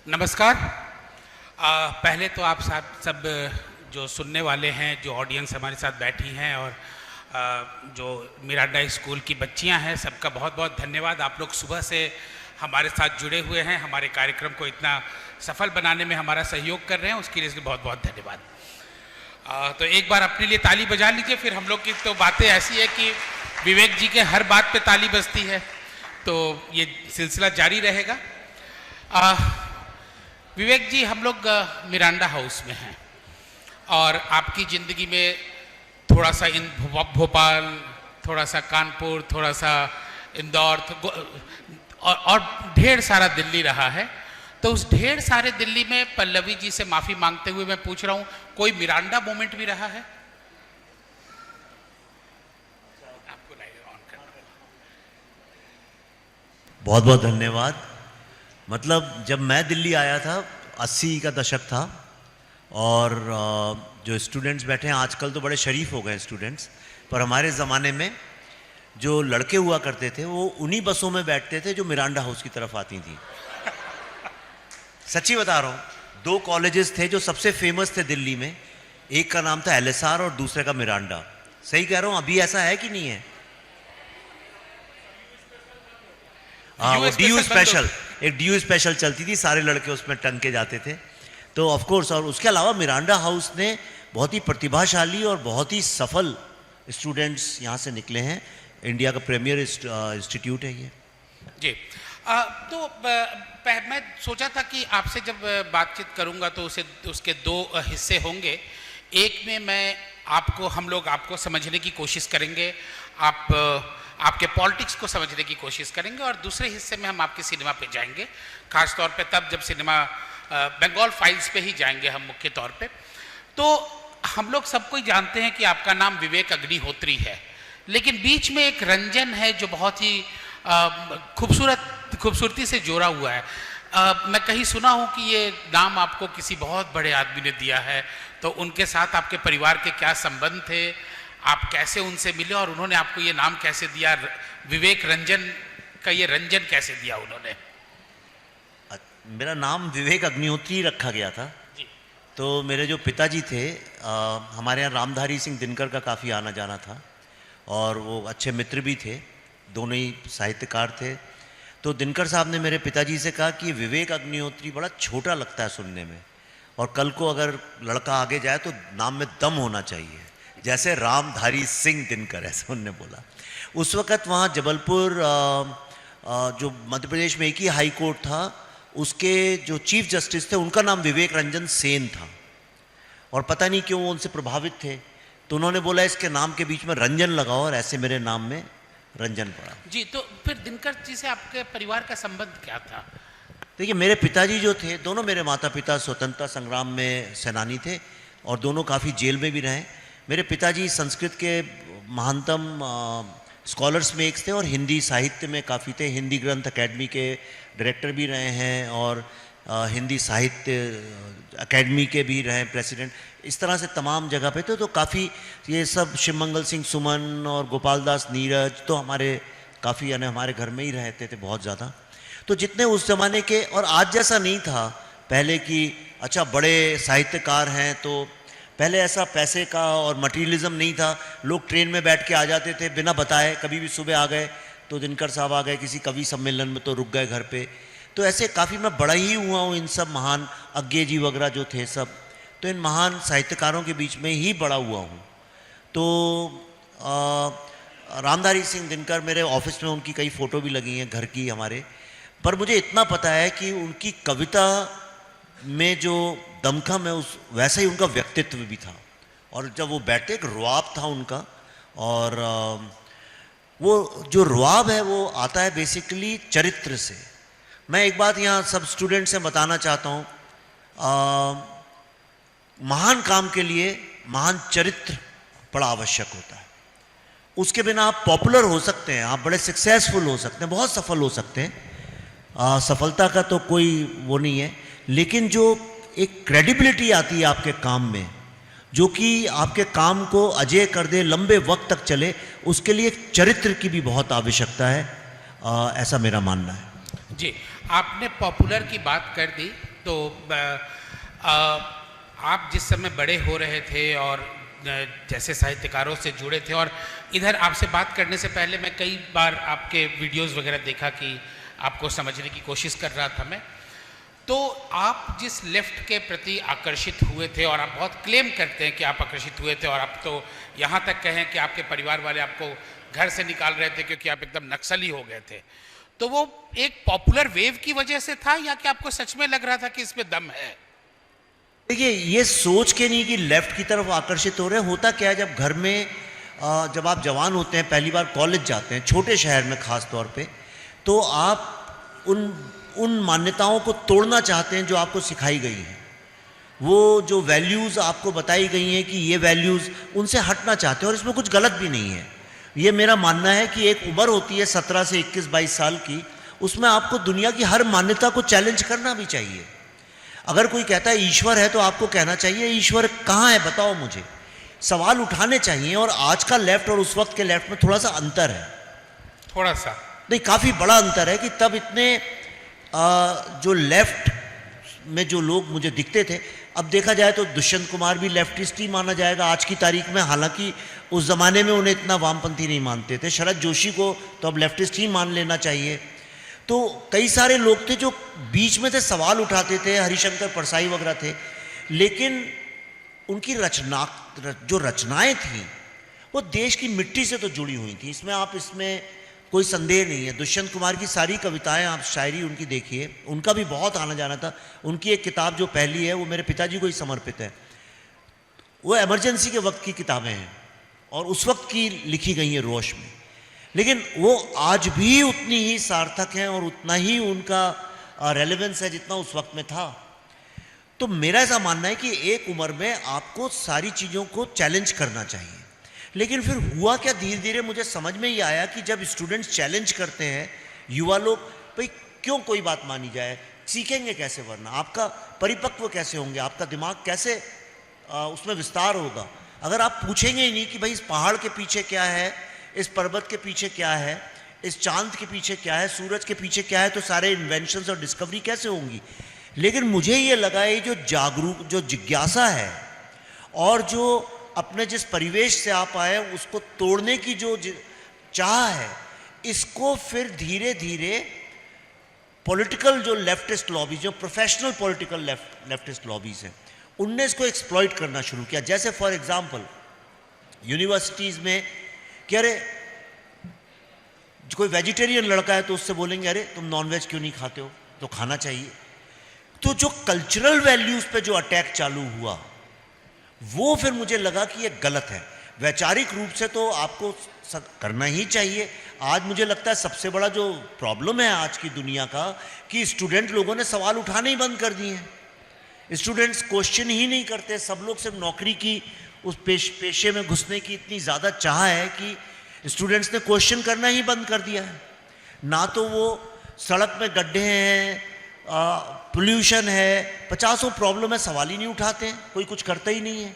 नमस्कार। पहले तो आप सब जो सुनने वाले हैं, जो ऑडियंस हमारे साथ बैठी हैं और जो मिरांडा स्कूल की बच्चियां हैं, सबका बहुत बहुत धन्यवाद। आप लोग सुबह से हमारे साथ जुड़े हुए हैं, हमारे कार्यक्रम को इतना सफल बनाने में हमारा सहयोग कर रहे हैं, उसके लिए बहुत बहुत धन्यवाद। तो एक बार अपने लिए ताली बजा लीजिए। फिर हम लोग की तो बातें ऐसी है कि विवेक जी के हर बात पे ताली बजती है, तो ये सिलसिला जारी रहेगा। विवेक जी, हम लोग मिरांडा हाउस में हैं और आपकी ज़िंदगी में थोड़ा सा भोपाल, थोड़ा सा कानपुर, थोड़ा सा इंदौर और ढेर सारा दिल्ली रहा है। तो उस ढेर सारे दिल्ली में पल्लवी जी से माफ़ी मांगते हुए मैं पूछ रहा हूँ, कोई मिरांडा मोमेंट भी रहा है? आपको ऑन करना। बहुत बहुत धन्यवाद। मतलब जब मैं दिल्ली आया था 80 का दशक था और जो स्टूडेंट्स बैठे हैं आजकल तो बड़े शरीफ हो गए स्टूडेंट्स, पर हमारे ज़माने में जो लड़के हुआ करते थे वो उन्हीं बसों में बैठते थे जो मिरांडा हाउस की तरफ आती थी। सच्ची बता रहा हूँ, 2 कॉलेजेस थे जो सबसे फेमस थे दिल्ली में। एक का नाम था LSR और दूसरे का मिरांडा। सही कह रहा हूँ? अभी ऐसा है कि नहीं है? हाँ, वो DU स्पेशल, एक DU स्पेशल चलती थी, सारे लड़के उसमें टंग के जाते थे। तो ऑफ कोर्स, और उसके अलावा मिरांडा हाउस ने बहुत ही प्रतिभाशाली और बहुत ही सफल स्टूडेंट्स यहाँ से निकले हैं। इंडिया का प्रीमियर इंस्टीट्यूट है ये जी। तो मैं सोचा था कि आपसे जब बातचीत करूंगा तो उसके 2 हिस्से होंगे। एक में हम लोग आपको समझने की कोशिश करेंगे, आपके पॉलिटिक्स को समझने की कोशिश करेंगे, और दूसरे हिस्से में हम आपके सिनेमा पे जाएंगे, खास तौर पे तब जब सिनेमा बंगाल फाइल्स पे ही जाएंगे हम मुख्य तौर पे। तो हम लोग सबको ही जानते हैं कि आपका नाम विवेक अग्निहोत्री है, लेकिन बीच में एक रंजन है जो बहुत ही खूबसूरती से जोड़ा हुआ है। मैं कहीं सुना हूँ कि ये नाम आपको किसी बहुत बड़े आदमी ने दिया है, तो उनके साथ आपके परिवार के क्या संबंध थे, आप कैसे उनसे मिले और उन्होंने आपको ये नाम कैसे दिया? विवेक रंजन का ये रंजन कैसे दिया उन्होंने? मेरा नाम विवेक अग्निहोत्री रखा गया था जी। तो मेरे जो पिताजी थे, हमारे यहाँ रामधारी सिंह दिनकर का काफ़ी आना जाना था और वो अच्छे मित्र भी थे, दोनों ही साहित्यकार थे। तो दिनकर साहब ने मेरे पिताजी से कहा कि विवेक अग्निहोत्री बड़ा छोटा लगता है सुनने में, और कल को अगर लड़का आगे जाए तो नाम में दम होना चाहिए, जैसे रामधारी सिंह दिनकर, ऐसा उन्होंने बोला। उस वक़्त वहाँ जबलपुर जो मध्य प्रदेश में एक ही हाई कोर्ट था, उसके जो चीफ जस्टिस थे उनका नाम विवेक रंजन सेन था, और पता नहीं क्यों वो उनसे प्रभावित थे, तो उन्होंने बोला इसके नाम के बीच में रंजन लगाओ, और ऐसे मेरे नाम में रंजन पड़ा जी। तो फिर दिनकर जी से आपके परिवार का संबंध क्या था? देखिए, मेरे पिताजी जो थे, दोनों मेरे माता पिता स्वतंत्रता संग्राम में सेनानी थे और दोनों काफ़ी जेल में भी रहे। मेरे पिताजी संस्कृत के महानतम स्कॉलर्स में एक थे और हिंदी साहित्य में काफ़ी थे। हिंदी ग्रंथ अकेडमी के डायरेक्टर भी रहे हैं और हिंदी साहित्य अकेडमी के भी रहे प्रेसिडेंट। इस तरह से तमाम जगह पे थे। तो काफ़ी ये सब शिवमंगल सिंह सुमन और गोपाल दास नीरज तो हमारे काफ़ी, यानी हमारे घर में ही रहते थे बहुत ज़्यादा। तो जितने उस ज़माने के, और आज जैसा नहीं था पहले कि अच्छा बड़े साहित्यकार हैं, तो पहले ऐसा पैसे का और मटीरियलिज्म नहीं था। लोग ट्रेन में बैठ के आ जाते थे बिना बताए, कभी भी सुबह आ गए तो दिनकर साहब आ गए, किसी कवि सम्मेलन में तो रुक गए घर पे। तो ऐसे काफ़ी मैं बड़ा ही हुआ हूँ इन सब महान, अज्ञे जी वगैरह जो थे सब, तो इन महान साहित्यकारों के बीच में ही बड़ा हुआ हूँ। तो रामधारी सिंह दिनकर, मेरे ऑफिस में उनकी कई फ़ोटो भी लगी हैं घर की हमारे, पर मुझे इतना पता है कि उनकी कविता में जो दमखम है उस वैसा ही उनका व्यक्तित्व भी था। और जब वो बैठते, एक रुआब था उनका, और वो जो रुआब है वो आता है बेसिकली चरित्र से। मैं एक बात यहाँ सब स्टूडेंट से बताना चाहता हूँ, महान काम के लिए महान चरित्र बड़ा आवश्यक होता है। उसके बिना आप पॉपुलर हो सकते हैं, आप बड़े सक्सेसफुल हो सकते हैं, बहुत सफल हो सकते हैं, सफलता का तो कोई वो नहीं है, लेकिन जो एक क्रेडिबिलिटी आती है आपके काम में, जो कि आपके काम को अजेय कर दे, लंबे वक्त तक चले, उसके लिए चरित्र की भी बहुत आवश्यकता है, ऐसा मेरा मानना है। जी, आपने पॉपुलर की बात कर दी, तो आप जिस समय बड़े हो रहे थे और जैसे साहित्यकारों से जुड़े थे, और इधर आपसे बात करने से पहले मैं कई बार आपके वीडियोस वगैरह देखा कि आपको समझने की कोशिश कर रहा था मैं, तो आप जिस लेफ्ट के प्रति आकर्षित हुए थे, और आप बहुत क्लेम करते हैं कि आप आकर्षित हुए थे, और आप तो यहाँ तक कहें कि आपके परिवार वाले आपको घर से निकाल रहे थे क्योंकि आप एकदम नक्सली हो गए थे, तो वो एक पॉपुलर वेव की वजह से था या कि आपको सच में लग रहा था कि इसमें दम है? देखिए, ये सोच के नहीं कि लेफ्ट की तरफ आकर्षित हो रहे हैं। होता क्या है, जब घर में जब आप जवान होते हैं, पहली बार कॉलेज जाते हैं, छोटे शहर में ख़ास तौर पे, तो आप उन मान्यताओं को तोड़ना चाहते हैं जो आपको सिखाई गई हैं। वो जो वैल्यूज़ आपको बताई गई हैं कि ये वैल्यूज़, उनसे हटना चाहते हैं, और इसमें कुछ गलत भी नहीं है। ये मेरा मानना है कि एक उम्र होती है 17 से 21-22 साल की, उसमें आपको दुनिया की हर मान्यता को चैलेंज करना भी चाहिए। अगर कोई कहता है ईश्वर है, तो आपको कहना चाहिए ईश्वर कहाँ है, बताओ मुझे। सवाल उठाने चाहिए, और आज का लेफ्ट और उस वक्त के लेफ्ट में थोड़ा सा अंतर है। थोड़ा सा नहीं, काफ़ी बड़ा अंतर है कि तब इतने जो लेफ्ट में जो लोग मुझे दिखते थे, अब देखा जाए तो दुष्यंत कुमार भी लेफ्टिस्ट ही माना जाएगा आज की तारीख में, हालांकि उस ज़माने में उन्हें इतना वामपंथी नहीं मानते थे। शरद जोशी को तो अब लेफ्टिस्ट ही मान लेना चाहिए। तो कई सारे लोग थे जो बीच में थे, सवाल उठाते थे, हरिशंकर परसाई वगैरह थे, लेकिन उनकी जो रचनाएं थीं वो देश की मिट्टी से तो जुड़ी हुई थी, इसमें कोई संदेह नहीं है। दुष्यंत कुमार की सारी कविताएं, आप शायरी उनकी देखिए, उनका भी बहुत आना जाना था। उनकी एक किताब जो पहली है वो मेरे पिताजी को ही समर्पित है। वो इमरजेंसी के वक्त की किताबें हैं और उस वक्त की लिखी गई हैं रोश में, लेकिन वो आज भी उतनी ही सार्थक हैं और उतना ही उनका रेलेवेंस है जितना उस वक्त में था। तो मेरा ऐसा मानना है कि एक उम्र में आपको सारी चीज़ों को चैलेंज करना चाहिए। लेकिन फिर हुआ क्या, धीरे धीरे मुझे समझ में ये आया कि जब स्टूडेंट्स चैलेंज करते हैं, युवा लोग, भाई क्यों कोई बात मानी जाए, सीखेंगे कैसे, वरना आपका परिपक्व कैसे होंगे, आपका दिमाग कैसे उसमें विस्तार होगा, अगर आप पूछेंगे ही नहीं कि भाई इस पहाड़ के पीछे क्या है, इस पर्वत के पीछे क्या है, इस चांद के पीछे क्या है, सूरज के पीछे क्या है, तो सारे इन्वेंशंस और डिस्कवरी कैसे होंगी। लेकिन मुझे ये लगा ये जो जिज्ञासा है और जो अपने जिस परिवेश से आप आए उसको तोड़ने की जो चाह है, इसको फिर धीरे धीरे पॉलिटिकल जो लेफ्टिस्ट लॉबीज, जो प्रोफेशनल पॉलिटिकल लेफ्टिस्ट लॉबीज हैं, उनने इसको एक्सप्लॉइट करना शुरू किया। जैसे फॉर एग्जांपल यूनिवर्सिटीज़ में कि अरे कोई वेजिटेरियन लड़का है तो उससे बोलेंगे अरे तुम नॉनवेज क्यों नहीं खाते हो, तो खाना चाहिए। तो जो कल्चरल वैल्यूज़ पे जो अटैक चालू हुआ, वो फिर मुझे लगा कि ये गलत है। वैचारिक रूप से तो आपको करना ही चाहिए। आज मुझे लगता है सबसे बड़ा जो प्रॉब्लम है आज की दुनिया का, कि स्टूडेंट लोगों ने सवाल उठाने ही बंद कर दिए हैं। स्टूडेंट्स क्वेश्चन ही नहीं करते। सब लोग सिर्फ नौकरी की उस पेशे में घुसने की इतनी ज़्यादा चाह है कि स्टूडेंट्स ने क्वेश्चन करना ही बंद कर दिया है। ना तो वो सड़क में गड्ढे हैं, पोल्यूशन है, 50 प्रॉब्लम है, सवाल ही नहीं उठाते हैं, कोई कुछ करता ही नहीं है।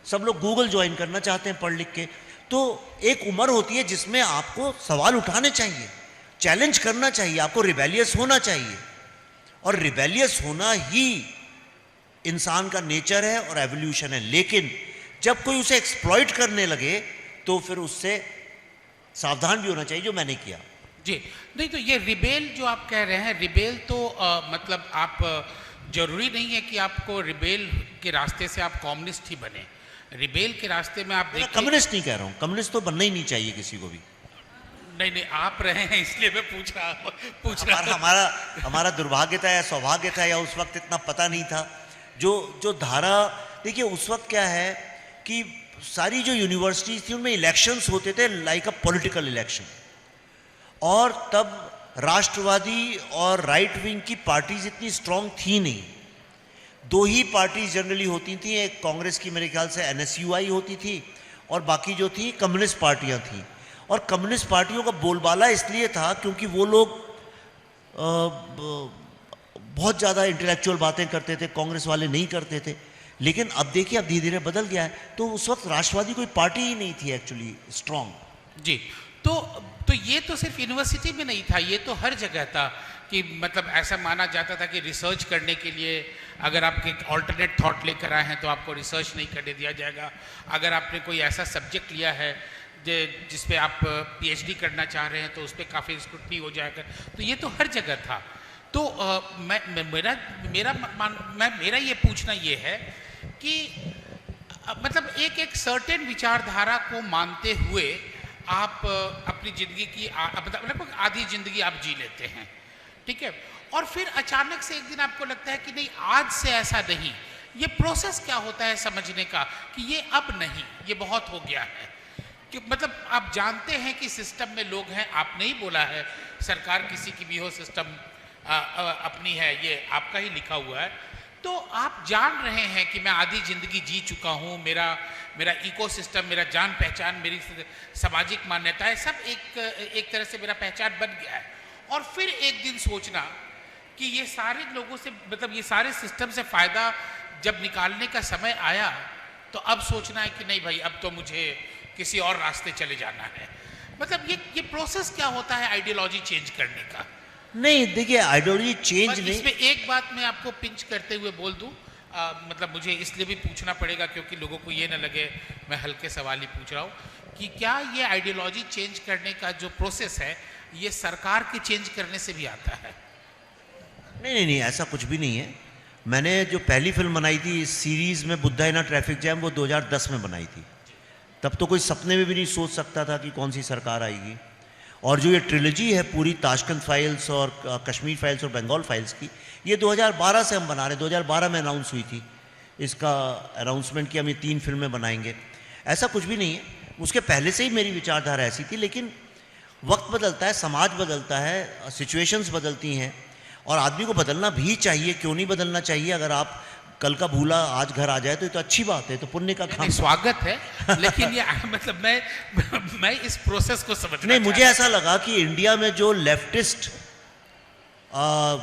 सब लोग गूगल ज्वाइन करना चाहते हैं पढ़ लिख के। तो एक उम्र होती है जिसमें आपको सवाल उठाने चाहिए, चैलेंज करना चाहिए, आपको रिबेलियस होना चाहिए, और रिबेलियस होना ही इंसान का नेचर है और एवोल्यूशन है। लेकिन जब कोई उसे एक्सप्लॉइट करने लगे तो फिर उससे सावधान भी होना चाहिए, जो मैंने किया। जी नहीं, तो ये रिबेल जो आप कह रहे हैं, रिबेल तो मतलब आप जरूरी नहीं है कि आपको रिबेल के रास्ते से आप कम्युनिस्ट ही बने। रिबेल के रास्ते में आप देखिए, कम्युनिस्ट नहीं कह रहा हूँ, कम्युनिस्ट तो बनना ही नहीं चाहिए किसी को भी। नहीं, आप रहे हैं इसलिए मैं पूछ रहा हमारा दुर्भाग्य था या सौभाग्य था या उस वक्त इतना पता नहीं था। जो धारा, देखिए उस वक्त क्या है कि सारी जो यूनिवर्सिटीज थी उनमें इलेक्शंस होते थे, लाइक अ पॉलिटिकल इलेक्शन, और तब राष्ट्रवादी और राइट विंग की पार्टीज इतनी स्ट्रांग थी नहीं। दो ही पार्टीज जनरली होती थी, एक कांग्रेस की मेरे ख्याल से NSUI होती थी, और बाकी जो थी कम्युनिस्ट पार्टियां थी। और कम्युनिस्ट पार्टियों का बोलबाला इसलिए था क्योंकि वो लोग बहुत ज़्यादा इंटेलेक्चुअल बातें करते थे, कांग्रेस वाले नहीं करते थे। लेकिन अब देखिए, अब धीरे धीरे बदल गया है। तो उस वक्त राष्ट्रवादी कोई पार्टी ही नहीं थी एक्चुअली स्ट्रांग। जी, तो ये तो सिर्फ यूनिवर्सिटी में नहीं था, ये तो हर जगह था कि मतलब ऐसा माना जाता था कि रिसर्च करने के लिए अगर आप एक ऑल्टरनेट थॉट लेकर आए हैं तो आपको रिसर्च नहीं करने दिया जाएगा। अगर आपने कोई ऐसा सब्जेक्ट लिया है जिस पे आप पीएचडी करना चाह रहे हैं तो उस पर काफ़ी स्क्रूटनी हो जाएगा। तो ये तो हर जगह था। तो मेरा ये पूछना ये है कि मतलब एक सर्टेन विचारधारा को मानते हुए आप अपनी ज़िंदगी की मतलब लगभग आधी ज़िंदगी आप जी लेते हैं, ठीक है, और फिर अचानक से एक दिन आपको लगता है कि नहीं आज से ऐसा नहीं। ये प्रोसेस क्या होता है समझने का कि ये अब नहीं, ये बहुत हो गया है, कि मतलब आप जानते हैं कि सिस्टम में लोग हैं, आपने ही बोला है सरकार किसी की भी हो, सिस्टम अपनी है, ये आपका ही लिखा हुआ है। तो आप जान रहे हैं कि मैं आधी ज़िंदगी जी चुका हूँ, मेरा इकोसिस्टम, मेरा जान पहचान, मेरी सामाजिक मान्यताएं सब एक तरह से मेरा पहचान बन गया है। और फिर एक दिन सोचना कि ये सारे लोगों से मतलब ये सारे सिस्टम से फ़ायदा जब निकालने का समय आया तो अब सोचना है कि नहीं भाई अब तो मुझे किसी और रास्ते चले जाना है। मतलब ये प्रोसेस क्या होता है आइडियोलॉजी चेंज करने का? नहीं देखिए, आइडियोलॉजी चेंज नहीं। इसमें एक बात मैं आपको पिंच करते हुए बोल दूं, मतलब मुझे इसलिए भी पूछना पड़ेगा क्योंकि लोगों को ये ना लगे मैं हल्के सवाल ही पूछ रहा हूँ कि क्या ये आइडियोलॉजी चेंज करने का जो प्रोसेस है ये सरकार के चेंज करने से भी आता है? नहीं, ऐसा कुछ भी नहीं है। मैंने जो पहली फिल्म बनाई थी इस सीरीज़ में, बुद्धा इन अ ट्रैफिक जैम, वो 2010 में बनाई थी। तब तो कोई सपने में भी नहीं सोच सकता था कि कौन सी सरकार आएगी। और जो ये ट्रिलॉजी है पूरी, ताशकंद फाइल्स और कश्मीर फाइल्स और बंगाल फाइल्स की, ये 2012 से हम बना रहे हैं। 2012 में अनाउंस हुई थी, इसका अनाउंसमेंट कि हम ये 3 फिल्में बनाएंगे। ऐसा कुछ भी नहीं है, उसके पहले से ही मेरी विचारधारा ऐसी थी। लेकिन वक्त बदलता है, समाज बदलता है, सिचुएशंस बदलती हैं और आदमी को बदलना भी चाहिए। क्यों नहीं बदलना चाहिए? अगर आप कल का भूला आज घर आ जाए तो ये तो अच्छी बात है, तो पुण्य का काम। स्वागत है, लेकिन ये मतलब मैं इस प्रोसेस को समझना नहीं, मुझे ऐसा लगा कि इंडिया में जो लेफ्टिस्ट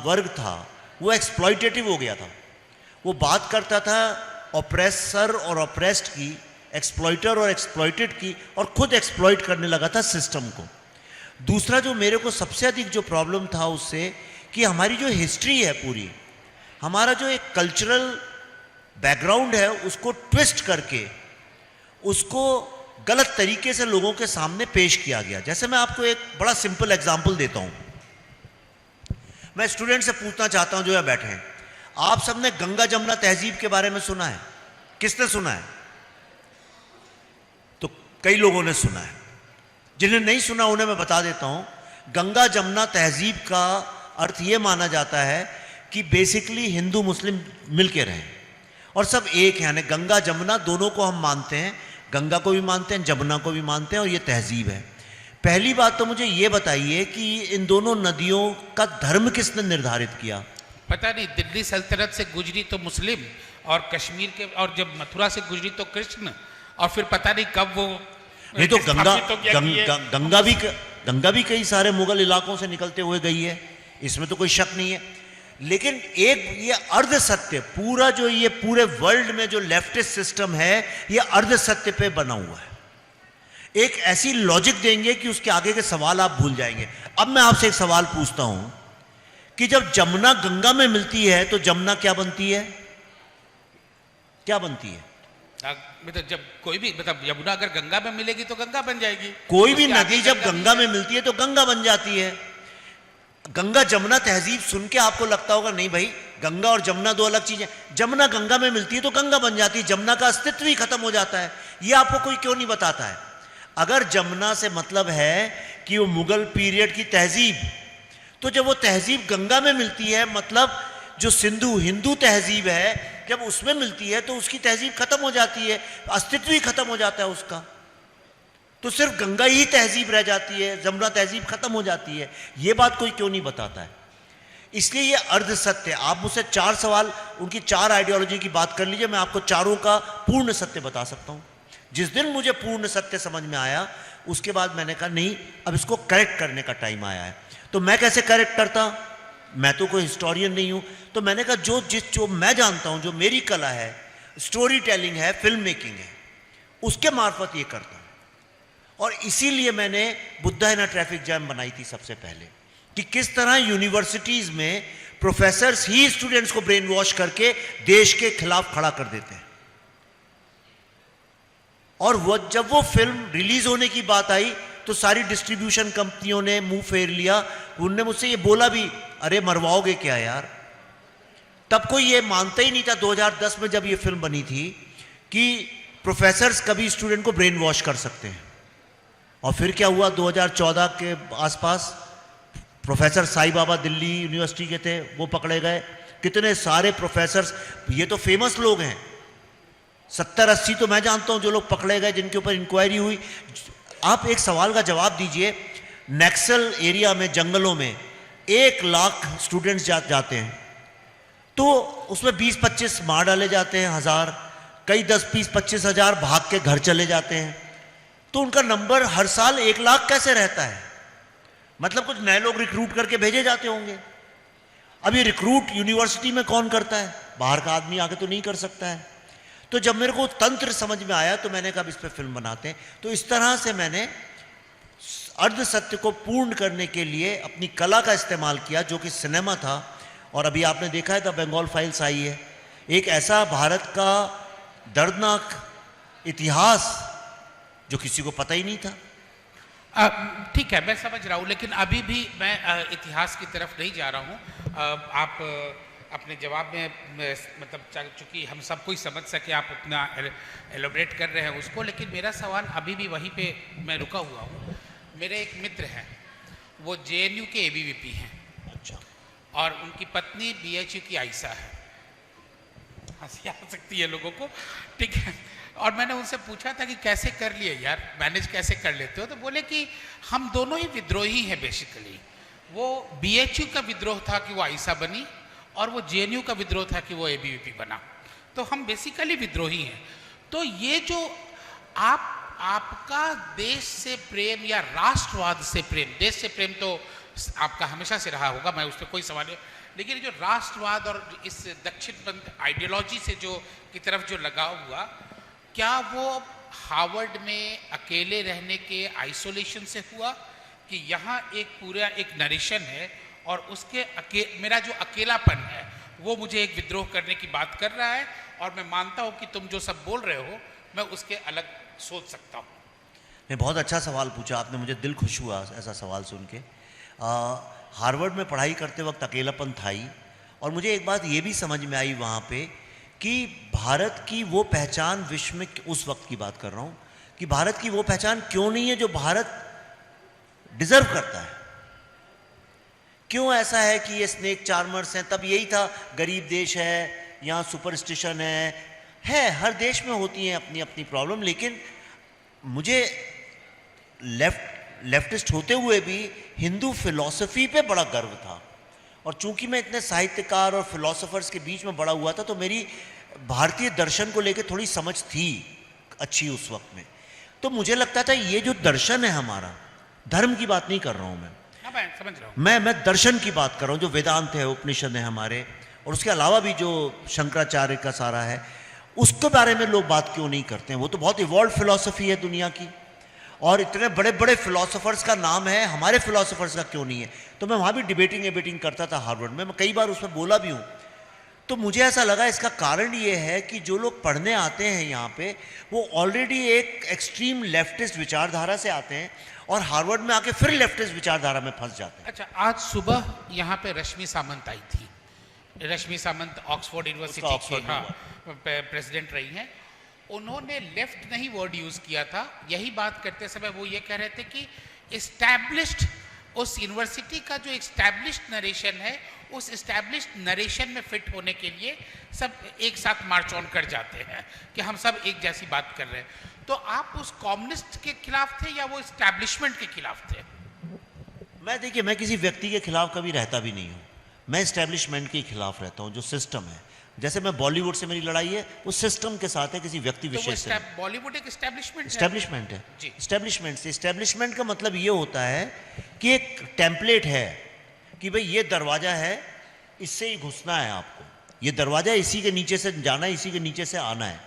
वर्ग था वो एक्सप्लॉइटेटिव हो गया था। वो बात करता था ऑप्रेसर और ऑप्रेस्ड की, एक्सप्लॉइटर और एक्सप्लॉइटेड की, और खुद एक्सप्लॉइट करने लगा था सिस्टम को। दूसरा जो मेरे को सबसे अधिक जो प्रॉब्लम था उससे, कि हमारी जो हिस्ट्री है पूरी, हमारा जो एक कल्चरल बैकग्राउंड है, उसको ट्विस्ट करके उसको गलत तरीके से लोगों के सामने पेश किया गया। जैसे मैं आपको एक बड़ा सिंपल एग्जांपल देता हूं। मैं स्टूडेंट से पूछना चाहता हूं जो यहाँ बैठे हैं, आप सबने गंगा जमुना तहजीब के बारे में सुना है? किसने सुना है? तो कई लोगों ने सुना है। जिन्हें नहीं सुना उन्हें मैं बता देता हूं। गंगा जमुना तहजीब का अर्थ यह माना जाता है कि बेसिकली हिंदू मुस्लिम मिलके रहें और सब एक हैं, यानी गंगा जमुना दोनों को हम मानते हैं, गंगा को भी मानते हैं, जमुना को भी मानते हैं, और ये तहजीब है। पहली बात तो मुझे ये बताइए कि इन दोनों नदियों का धर्म किसने निर्धारित किया? पता नहीं, दिल्ली सल्तनत से गुजरी तो मुस्लिम, और कश्मीर के, और जब मथुरा से गुजरी तो कृष्ण, और फिर पता नहीं कब वो नहीं तो गंगा भी कई सारे मुगल इलाकों से निकलते हुए गई है, इसमें तो कोई शक नहीं है। लेकिन एक ये अर्ध सत्य, पूरा जो ये पूरे वर्ल्ड में जो लेफ्टिस्ट सिस्टम है ये अर्ध सत्य पे बना हुआ है। एक ऐसी लॉजिक देंगे कि उसके आगे के सवाल आप भूल जाएंगे। अब मैं आपसे एक सवाल पूछता हूं कि जब जमुना गंगा में मिलती है तो जमुना क्या बनती है? क्या बनती है? मतलब जब कोई भी, मतलब यमुना अगर गंगा में मिलेगी तो गंगा बन जाएगी। कोई भी नदी जब गंगा में मिलती है तो गंगा बन जाती है। गंगा जमुना तहजीब सुन के आपको लगता होगा नहीं भाई, गंगा और जमुना दो अलग चीजें। जमुना गंगा में मिलती है तो गंगा बन जाती है, जमुना का अस्तित्व ही खत्म हो जाता है। ये आपको कोई क्यों नहीं बताता है? अगर जमुना से मतलब है कि वो मुगल पीरियड की तहजीब, तो जब वो तहजीब गंगा में मिलती है, मतलब जो सिंधु हिंदू तहजीब है, जब उसमें मिलती है तो उसकी तहजीब खत्म हो जाती है, अस्तित्व ही खत्म हो जाता है उसका। तो सिर्फ गंगा ही तहजीब रह जाती है, जमुना तहजीब खत्म हो जाती है। ये बात कोई क्यों नहीं बताता है? इसलिए ये अर्ध सत्य। आप मुझसे 4 सवाल, उनकी 4 आइडियोलॉजी की बात कर लीजिए, मैं आपको चारों का पूर्ण सत्य बता सकता हूं। जिस दिन मुझे पूर्ण सत्य समझ में आया उसके बाद मैंने कहा नहीं, अब इसको करेक्ट करने का टाइम आया है। तो मैं कैसे करेक्ट करता? मैं तो कोई हिस्टोरियन नहीं हूं। तो मैंने कहा जो मैं जानता हूं, जो मेरी कला है, स्टोरी टेलिंग है, फिल्म मेकिंग है, उसके मार्फत ये करता हूं। और इसीलिए मैंने बुद्धा इन अ ट्रैफिक जैम बनाई थी सबसे पहले, कि किस तरह यूनिवर्सिटीज में प्रोफेसर्स ही स्टूडेंट्स को ब्रेन वॉश करके देश के खिलाफ खड़ा कर देते हैं। और जब वो फिल्म रिलीज होने की बात आई तो सारी डिस्ट्रीब्यूशन कंपनियों ने मुंह फेर लिया। उनने मुझसे ये बोला भी, अरे मरवाओगे क्या यार। तब कोई ये मानता ही नहीं था 2010 में जब ये फिल्म बनी थी कि प्रोफेसर्स कभी स्टूडेंट को ब्रेन वॉश कर सकते हैं। और फिर क्या हुआ, 2014 के आसपास प्रोफेसर साईं बाबा दिल्ली यूनिवर्सिटी के थे, वो पकड़े गए। कितने सारे प्रोफेसर्स, ये तो फेमस लोग हैं, 70-80 तो मैं जानता हूं जो लोग पकड़े गए, जिनके ऊपर इंक्वायरी हुई। आप एक सवाल का जवाब दीजिए, नक्सल एरिया में, जंगलों में 1 लाख स्टूडेंट्स जाते हैं तो उसमें 20-25 मार डाले जाते हैं, 1000, कई 10-20-25 हजार भाग के घर चले जाते हैं। तो उनका नंबर हर साल 1 लाख कैसे रहता है? मतलब कुछ नए लोग रिक्रूट करके भेजे जाते होंगे। अब ये रिक्रूट यूनिवर्सिटी में कौन करता है? बाहर का आदमी आके तो नहीं कर सकता है। तो जब मेरे को तंत्र समझ में आया तो मैंने कहा इस पर फिल्म बनाते हैं। तो इस तरह से मैंने अर्ध सत्य को पूर्ण करने के लिए अपनी कला का इस्तेमाल किया, जो कि सिनेमा था। और अभी आपने देखा है द बंगाल फाइल्स आई है, एक ऐसा भारत का दर्दनाक इतिहास जो किसी को पता ही नहीं था। ठीक है, मैं समझ रहा हूँ, लेकिन अभी भी मैं इतिहास की तरफ नहीं जा रहा हूँ। आप अपने जवाब में मतलब चूंकि हम सब कोई समझ सके आप उतना एलोबरेट कर रहे हैं उसको, लेकिन मेरा सवाल अभी भी वहीं पे मैं रुका हुआ हूँ। मेरे एक मित्र हैं, वो JNU के ABVP हैं। अच्छा। और उनकी पत्नी BHU की आयशा है। हंसी आ सकती है लोगों को, ठीक है। और मैंने उनसे पूछा था कि कैसे कर लिए यार, मैनेज कैसे कर लेते हो? तो बोले कि हम दोनों ही विद्रोही हैं बेसिकली। वो BHU का विद्रोह था कि वो आयशा बनी, और वो JNU का विद्रोह था कि वो ABVP बना। तो हम बेसिकली विद्रोही हैं। तो ये जो आपका देश से प्रेम या राष्ट्रवाद से प्रेम, देश से प्रेम तो आपका हमेशा से रहा होगा, मैं उस पर कोई सवाल नहीं, लेकिन जो राष्ट्रवाद और इस दक्षिणपंथ आइडियोलॉजी से जो की तरफ जो लगाव हुआ, क्या वो हार्वर्ड में अकेले रहने के आइसोलेशन से हुआ कि यहाँ एक पूरा एक नरेशन है और उसके मेरा जो अकेलापन है वो मुझे एक विद्रोह करने की बात कर रहा है, और मैं मानता हूँ कि तुम जो सब बोल रहे हो मैं उसके अलग सोच सकता हूँ। नहीं, बहुत अच्छा सवाल पूछा आपने, मुझे दिल खुश हुआ ऐसा सवाल सुन के। हार्वर्ड में पढ़ाई करते वक्त अकेलापन था ही, और मुझे एक बात ये भी समझ में आई वहाँ पे कि भारत की वो पहचान विश्व में, उस वक्त की बात कर रहा हूँ, कि भारत की वो पहचान क्यों नहीं है जो भारत डिजर्व करता है। क्यों ऐसा है कि ये स्नेक चार्मर्स हैं? तब यही था, गरीब देश है, यहाँ सुपरस्टिशन है, हर देश में होती हैं अपनी अपनी प्रॉब्लम। लेकिन मुझे लेफ्टिस्ट होते हुए भी हिंदू फिलॉसफी पे बड़ा गर्व था, और चूंकि मैं इतने साहित्यकार और फिलोसोफर्स के बीच में बड़ा हुआ था तो मेरी भारतीय दर्शन को लेकर थोड़ी समझ थी अच्छी उस वक्त में। तो मुझे लगता था ये जो दर्शन है हमारा, धर्म की बात नहीं कर रहा हूं मैं, समझ रहा हूं, मैं दर्शन की बात कर रहा हूं, जो वेदांत है, उपनिषद है हमारे, और उसके अलावा भी जो शंकराचार्य का सारा है, उसके बारे में लोग बात क्यों नहीं करते हैं? वो तो बहुत इवॉल्व फिलॉसफी है दुनिया की, और इतने बड़े बड़े फिलोसोफर्स का नाम है, हमारे फिलोसोफर्स का क्यों नहीं है? तो मैं वहाँ भी डिबेटिंग करता था हार्वर्ड में, मैं कई बार उसमें बोला भी हूँ। तो मुझे ऐसा लगा इसका कारण ये है कि जो लोग पढ़ने आते हैं यहाँ पे, वो ऑलरेडी एक एक्सट्रीम लेफ्टिस्ट विचारधारा से आते हैं, और हार्वर्ड में आके फिर लेफ्टिस्ट विचारधारा में फंस जाते हैं। अच्छा, आज सुबह यहाँ पे रश्मि सामंत आई थी। रश्मि सामंत ऑक्सफोर्ड यूनिवर्सिटी की प्रेसिडेंट रही हैं। उन्होंने लेफ्ट नहीं वर्ड यूज किया था। यही बात करते समय वो ये कह रहे थे कि एस्टैब्लिश्ड, उस यूनिवर्सिटी का जो एस्टैब्लिश्ड नरेशन है, उस एस्टैब्लिश्ड नरेशन में फिट होने के लिए सब एक साथ मार्च ऑन कर जाते हैं कि हम सब एक जैसी बात कर रहे हैं। तो आप उस कम्युनिस्ट के खिलाफ थे या वो एस्टैब्लिशमेंट के खिलाफ थे? देखिए, मैं किसी व्यक्ति के खिलाफ कभी रहता भी नहीं हूँ। मैं एस्टैब्लिशमेंट के खिलाफ रहता हूँ, जो सिस्टम है। जैसे मैं बॉलीवुड से मेरी लड़ाई है, वो सिस्टम के साथ है, किसी व्यक्ति विशेष से। बॉलीवुड एक एस्टैब्लिशमेंट है। एस्टैब्लिशमेंट से, एस्टैब्लिशमेंट का मतलब ये होता है कि एक टेम्पलेट है कि भाई ये दरवाजा है, इससे ही घुसना है आपको, ये दरवाजा इसी के नीचे से जाना है, इसी के नीचे से आना है,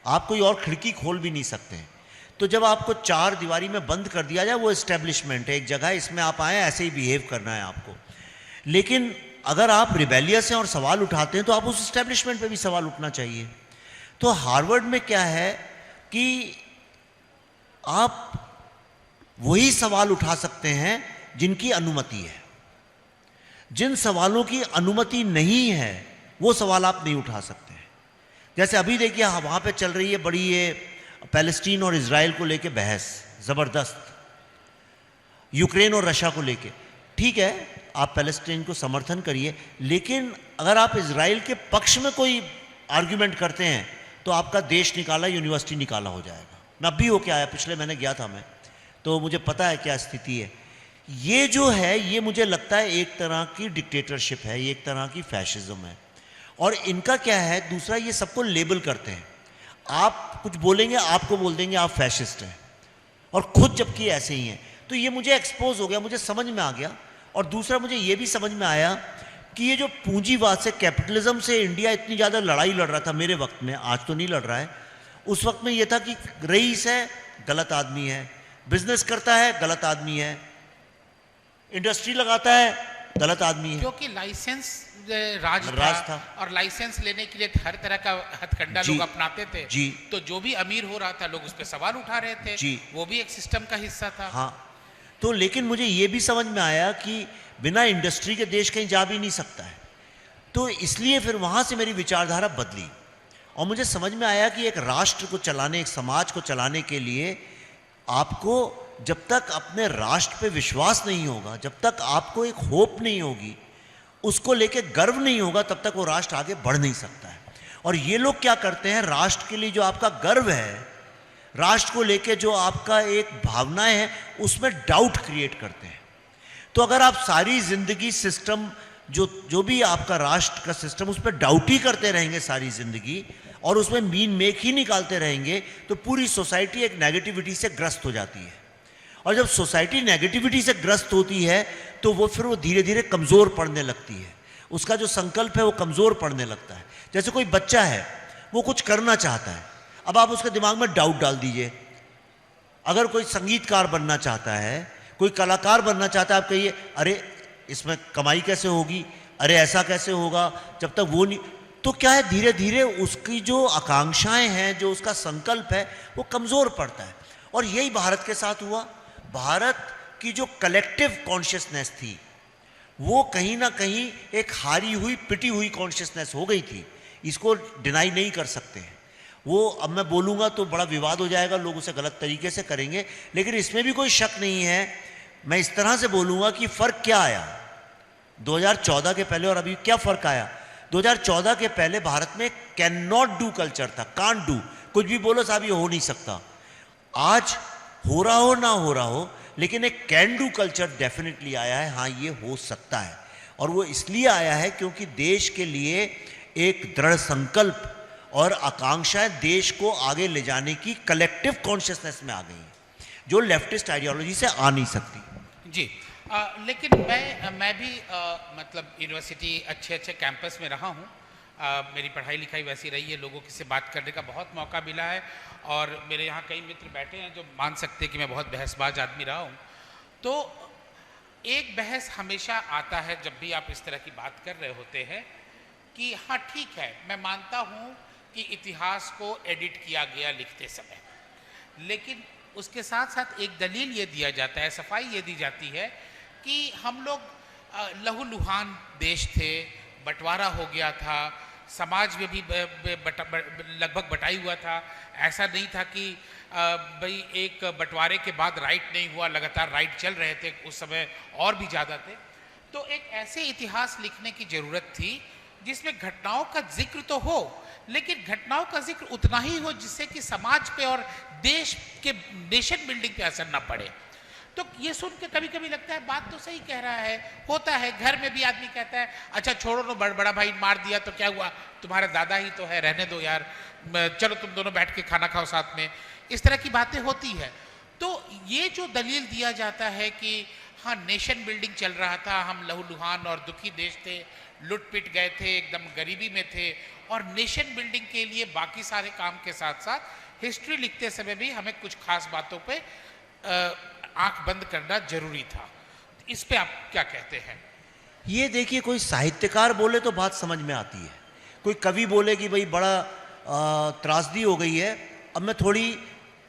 आप कोई और खिड़की खोल भी नहीं सकते हैं। तो जब आपको चार दीवारी में बंद कर दिया जाए, वो एस्टेब्लिशमेंट है, एक जगह है, इसमें आप आए, ऐसे ही बिहेव करना है आपको। लेकिन अगर आप रिबेलियस हैं और सवाल उठाते हैं तो आप उस एस्टेब्लिशमेंट पे भी सवाल उठना चाहिए। तो हार्वर्ड में क्या है कि आप वही सवाल उठा सकते हैं जिनकी अनुमति है। जिन सवालों की अनुमति नहीं है वो सवाल आप नहीं उठा सकते हैं। जैसे अभी देखिए वहाँ पे चल रही है बड़ी ये पैलेस्टीन और इजराइल को लेके बहस ज़बरदस्त, यूक्रेन और रशिया को लेके। ठीक है, आप पैलेस्टीन को समर्थन करिए, लेकिन अगर आप इजराइल के पक्ष में कोई आर्ग्यूमेंट करते हैं तो आपका देश निकाला, यूनिवर्सिटी निकाला हो जाएगा। मैं अब भी होके आया, पिछले महीने गया था मैं, तो मुझे पता है क्या स्थिति है। ये जो है, ये मुझे लगता है एक तरह की डिक्टेटरशिप है, ये एक तरह की फैशिज्म है। और इनका क्या है, दूसरा, ये सबको लेबल करते हैं। आप कुछ बोलेंगे, आपको बोल देंगे आप फैशिस्ट हैं, और खुद जबकि ऐसे ही हैं। तो ये मुझे एक्सपोज हो गया, मुझे समझ में आ गया। और दूसरा, मुझे ये भी समझ में आया कि ये जो पूंजीवाद से, कैपिटलिज्म से इंडिया इतनी ज़्यादा लड़ाई लड़ रहा था मेरे वक्त में, आज तो नहीं लड़ रहा है, उस वक्त में ये था कि रईस है, गलत आदमी है, बिजनेस करता है, गलत आदमी है, इंडस्ट्री लगाता है, गलत आदमी है। क्योंकि लाइसेंस राज था और लाइसेंस लेने के लिए हर तरह का हथकंडा लोग अपनाते थे जी। तो जो भी अमीर हो रहा था लोग उस पर सवाल उठा रहे थे जी। वो भी एक सिस्टम का हिस्सा था। हाँ, तो लेकिन मुझे ये भी समझ में आया कि बिना इंडस्ट्री के देश कहीं जा भी नहीं सकता है। तो इसलिए फिर वहाँ से मेरी विचारधारा बदली और मुझे समझ में आया कि एक राष्ट्र को चलाने, एक समाज को चलाने के लिए आपको जब तक अपने राष्ट्र पे विश्वास नहीं होगा, जब तक आपको एक होप नहीं होगी, उसको लेके गर्व नहीं होगा, तब तक वो राष्ट्र आगे बढ़ नहीं सकता है। और ये लोग क्या करते हैं, राष्ट्र के लिए जो आपका गर्व है, राष्ट्र को लेके जो आपका एक भावनाएं हैं, उसमें डाउट क्रिएट करते हैं। तो अगर आप सारी जिंदगी सिस्टम, जो भी आपका राष्ट्र का सिस्टम, उस पर डाउट ही करते रहेंगे सारी जिंदगी और उसमें मीन मेक ही निकालते रहेंगे, तो पूरी सोसाइटी एक नेगेटिविटी से ग्रस्त हो जाती है। और जब सोसाइटी नेगेटिविटी से ग्रस्त होती है तो वो फिर वो धीरे धीरे कमज़ोर पड़ने लगती है, उसका जो संकल्प है वो कमज़ोर पड़ने लगता है। जैसे कोई बच्चा है, वो कुछ करना चाहता है, अब आप उसके दिमाग में डाउट डाल दीजिए। अगर कोई संगीतकार बनना चाहता है, कोई कलाकार बनना चाहता है, आप कहिए अरे इसमें कमाई कैसे होगी, अरे ऐसा कैसे होगा, जब तक वो नहीं, तो क्या है, धीरे धीरे उसकी जो आकांक्षाएं हैं, जो उसका संकल्प है, वो कमज़ोर पड़ता है। और यही भारत के साथ हुआ। भारत की जो कलेक्टिव कॉन्शियसनेस थी वो कहीं ना कहीं एक हारी हुई, पिटी हुई कॉन्शियसनेस हो गई थी, इसको डिनाई नहीं कर सकते हैं। वो अब मैं बोलूँगा तो बड़ा विवाद हो जाएगा, लोग उसे गलत तरीके से करेंगे, लेकिन इसमें भी कोई शक नहीं है। मैं इस तरह से बोलूँगा कि फ़र्क क्या आया 2014 के पहले और अभी, क्या फ़र्क आया। 2014 के पहले भारत में कैन नॉट डू कल्चर था, कांट डू, कुछ भी बोलो साहब ये हो नहीं सकता। आज हो रहा हो ना हो रहा हो, लेकिन एक कैन डू कल्चर डेफिनेटली आया है, हाँ ये हो सकता है। और वो इसलिए आया है क्योंकि देश के लिए एक दृढ़ संकल्प और आकांक्षाएं देश को आगे ले जाने की कलेक्टिव कॉन्शियसनेस में आ गई हैं, जो लेफ्टिस्ट आइडियोलॉजी से आ नहीं सकती। जी। लेकिन मैं भी मतलब यूनिवर्सिटी अच्छे अच्छे कैंपस में रहा हूँ, मेरी पढ़ाई लिखाई वैसी रही है, लोगों से बात करने का बहुत मौका मिला है और मेरे यहाँ कई मित्र बैठे हैं जो मान सकते हैं कि मैं बहुत बहसबाज आदमी रहा हूँ। तो एक बहस हमेशा आता है जब भी आप इस तरह की बात कर रहे होते हैं कि हाँ ठीक है, मैं मानता हूँ कि इतिहास को एडिट किया गया लिखते समय, लेकिन उसके साथ साथ एक दलील ये दिया जाता है, सफाई ये दी जाती है कि हम लोग लहूलुहान देश थे, बंटवारा हो गया था, समाज में भी लगभग बटाई हुआ था। ऐसा नहीं था कि भाई एक बंटवारे के बाद राइट नहीं हुआ, लगातार राइट चल रहे थे, उस समय और भी ज़्यादा थे। तो एक ऐसे इतिहास लिखने की ज़रूरत थी जिसमें घटनाओं का जिक्र तो हो, लेकिन घटनाओं का जिक्र उतना ही हो जिससे कि समाज पे और देश के नेशन बिल्डिंग पे असर ना पड़े। तो ये सुन के कभी कभी लगता है बात तो सही कह रहा है, होता है घर में भी आदमी कहता है अच्छा छोड़ो ना, बड़ा भाई मार दिया तो क्या हुआ, तुम्हारा दादा ही तो है, रहने दो यार, चलो तुम दोनों बैठ के खाना खाओ साथ में, इस तरह की बातें होती है। तो ये जो दलील दिया जाता है कि हाँ नेशन बिल्डिंग चल रहा था, हम लहूलुहान और दुखी देश थे, लुट पिट गए थे, एकदम गरीबी में थे, और नेशन बिल्डिंग के लिए बाकी सारे काम के साथ साथ हिस्ट्री लिखते समय भी हमें कुछ खास बातों पे आंख बंद करना जरूरी था। इस पे आप क्या कहते हैं? ये देखिए, कोई साहित्यकार बोले तो बात समझ में आती है, कोई कवि बोले कि भाई बड़ा त्रासदी हो गई है, अब मैं थोड़ी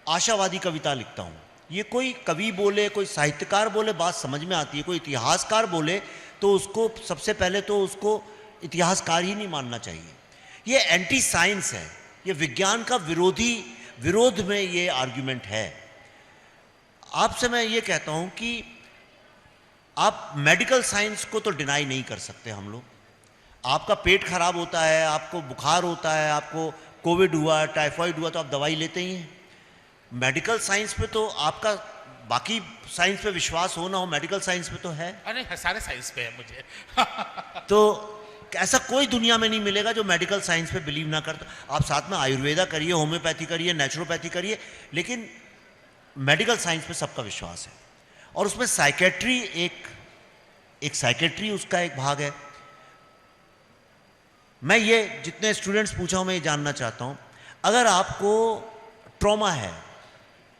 आशावादी कविता लिखता हूँ। ये कोई कवि बोले, कोई साहित्यकार बोले, बात समझ में आती है। कोई इतिहासकार बोले तो उसको सबसे पहले तो उसको इतिहासकार ही नहीं मानना चाहिए। ये एंटी साइंस है, ये विज्ञान का विरोध में ये आर्ग्यूमेंट है। आपसे मैं ये कहता हूँ कि आप मेडिकल साइंस को तो डिनाई नहीं कर सकते हम लोग। आपका पेट खराब होता है, आपको बुखार होता है, आपको कोविड हुआ, टाइफाइड हुआ, तो आप दवाई लेते ही हैं। मेडिकल साइंस पे तो आपका, बाकी साइंस पे विश्वास हो ना हो, मेडिकल साइंस पे तो है। अरे सारे साइंस पे है मुझे। तो ऐसा कोई दुनिया में नहीं मिलेगा जो मेडिकल साइंस पे बिलीव ना करता। आप साथ में आयुर्वेदा करिए, होम्योपैथी करिए, नेचुरोपैथी करिए, लेकिन मेडिकल साइंस पे सबका विश्वास है। और उसमें साइकेट्री एक साइकेट्री उसका एक भाग है। मैं ये जितने स्टूडेंट्स पूछा हूं, मैं ये जानना चाहता हूं, अगर आपको ट्रॉमा है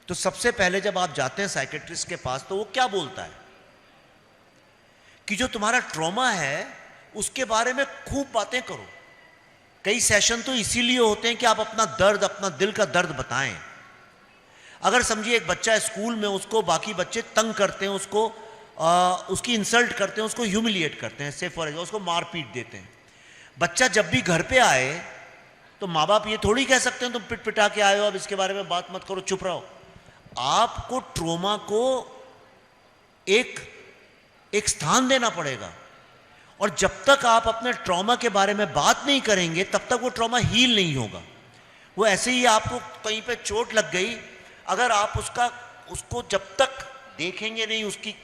तो सबसे पहले जब आप जाते हैं साइकेट्रिस्ट के पास तो वो क्या बोलता है कि जो तुम्हारा ट्रॉमा है उसके बारे में खूब बातें करो। कई सेशन तो इसीलिए होते हैं कि आप अपना दर्द, अपना दिल का दर्द बताएं। अगर समझिए एक बच्चा स्कूल में, उसको बाकी बच्चे तंग करते हैं, उसकी इंसल्ट करते हैं, उसको ह्यूमिलिएट करते हैं, से फॉर एग्जाम्पल उसको मार पीट देते हैं। बच्चा जब भी घर पे आए तो माँ बाप ये थोड़ी कह सकते हैं तुम पिट पिटा के आए हो, अब इसके बारे में बात मत करो, चुप रहो। आपको ट्रोमा को एक स्थान देना पड़ेगा, और जब तक आप अपने ट्रॉमा के बारे में बात नहीं करेंगे तब तक वो ट्रॉमा हील नहीं होगा। वो ऐसे ही आपको कहीं पे चोट लग गई, अगर आप उसको जब तक देखेंगे नहीं, उसकी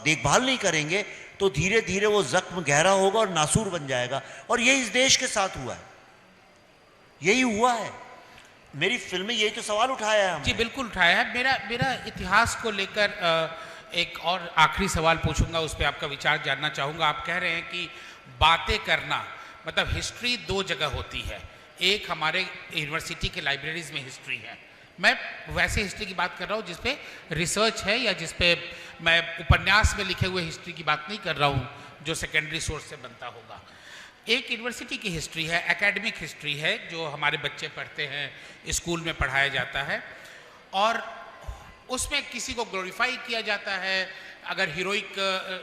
देखभाल नहीं करेंगे, तो धीरे धीरे वो जख्म गहरा होगा और नासूर बन जाएगा। और यही इस देश के साथ हुआ है, यही हुआ है। मेरी फिल्म में यही तो सवाल उठाया है हमने। जी बिल्कुल उठाया है। मेरा इतिहास को लेकर एक और आखिरी सवाल पूछूंगा, उस पर आपका विचार जानना चाहूँगा। आप कह रहे हैं कि बातें करना, मतलब हिस्ट्री दो जगह होती है। एक हमारे यूनिवर्सिटी के लाइब्रेरीज में हिस्ट्री है, मैं वैसे हिस्ट्री की बात कर रहा हूँ जिस पे रिसर्च है, या जिस पे मैं उपन्यास में लिखे हुए हिस्ट्री की बात नहीं कर रहा हूँ जो सेकेंडरी सोर्स से बनता होगा। एक यूनिवर्सिटी की हिस्ट्री है, एकेडमिक हिस्ट्री है, जो हमारे बच्चे पढ़ते हैं, स्कूल में पढ़ाया जाता है, और उसमें किसी को ग्लोरीफाई किया जाता है। अगर हीरोइक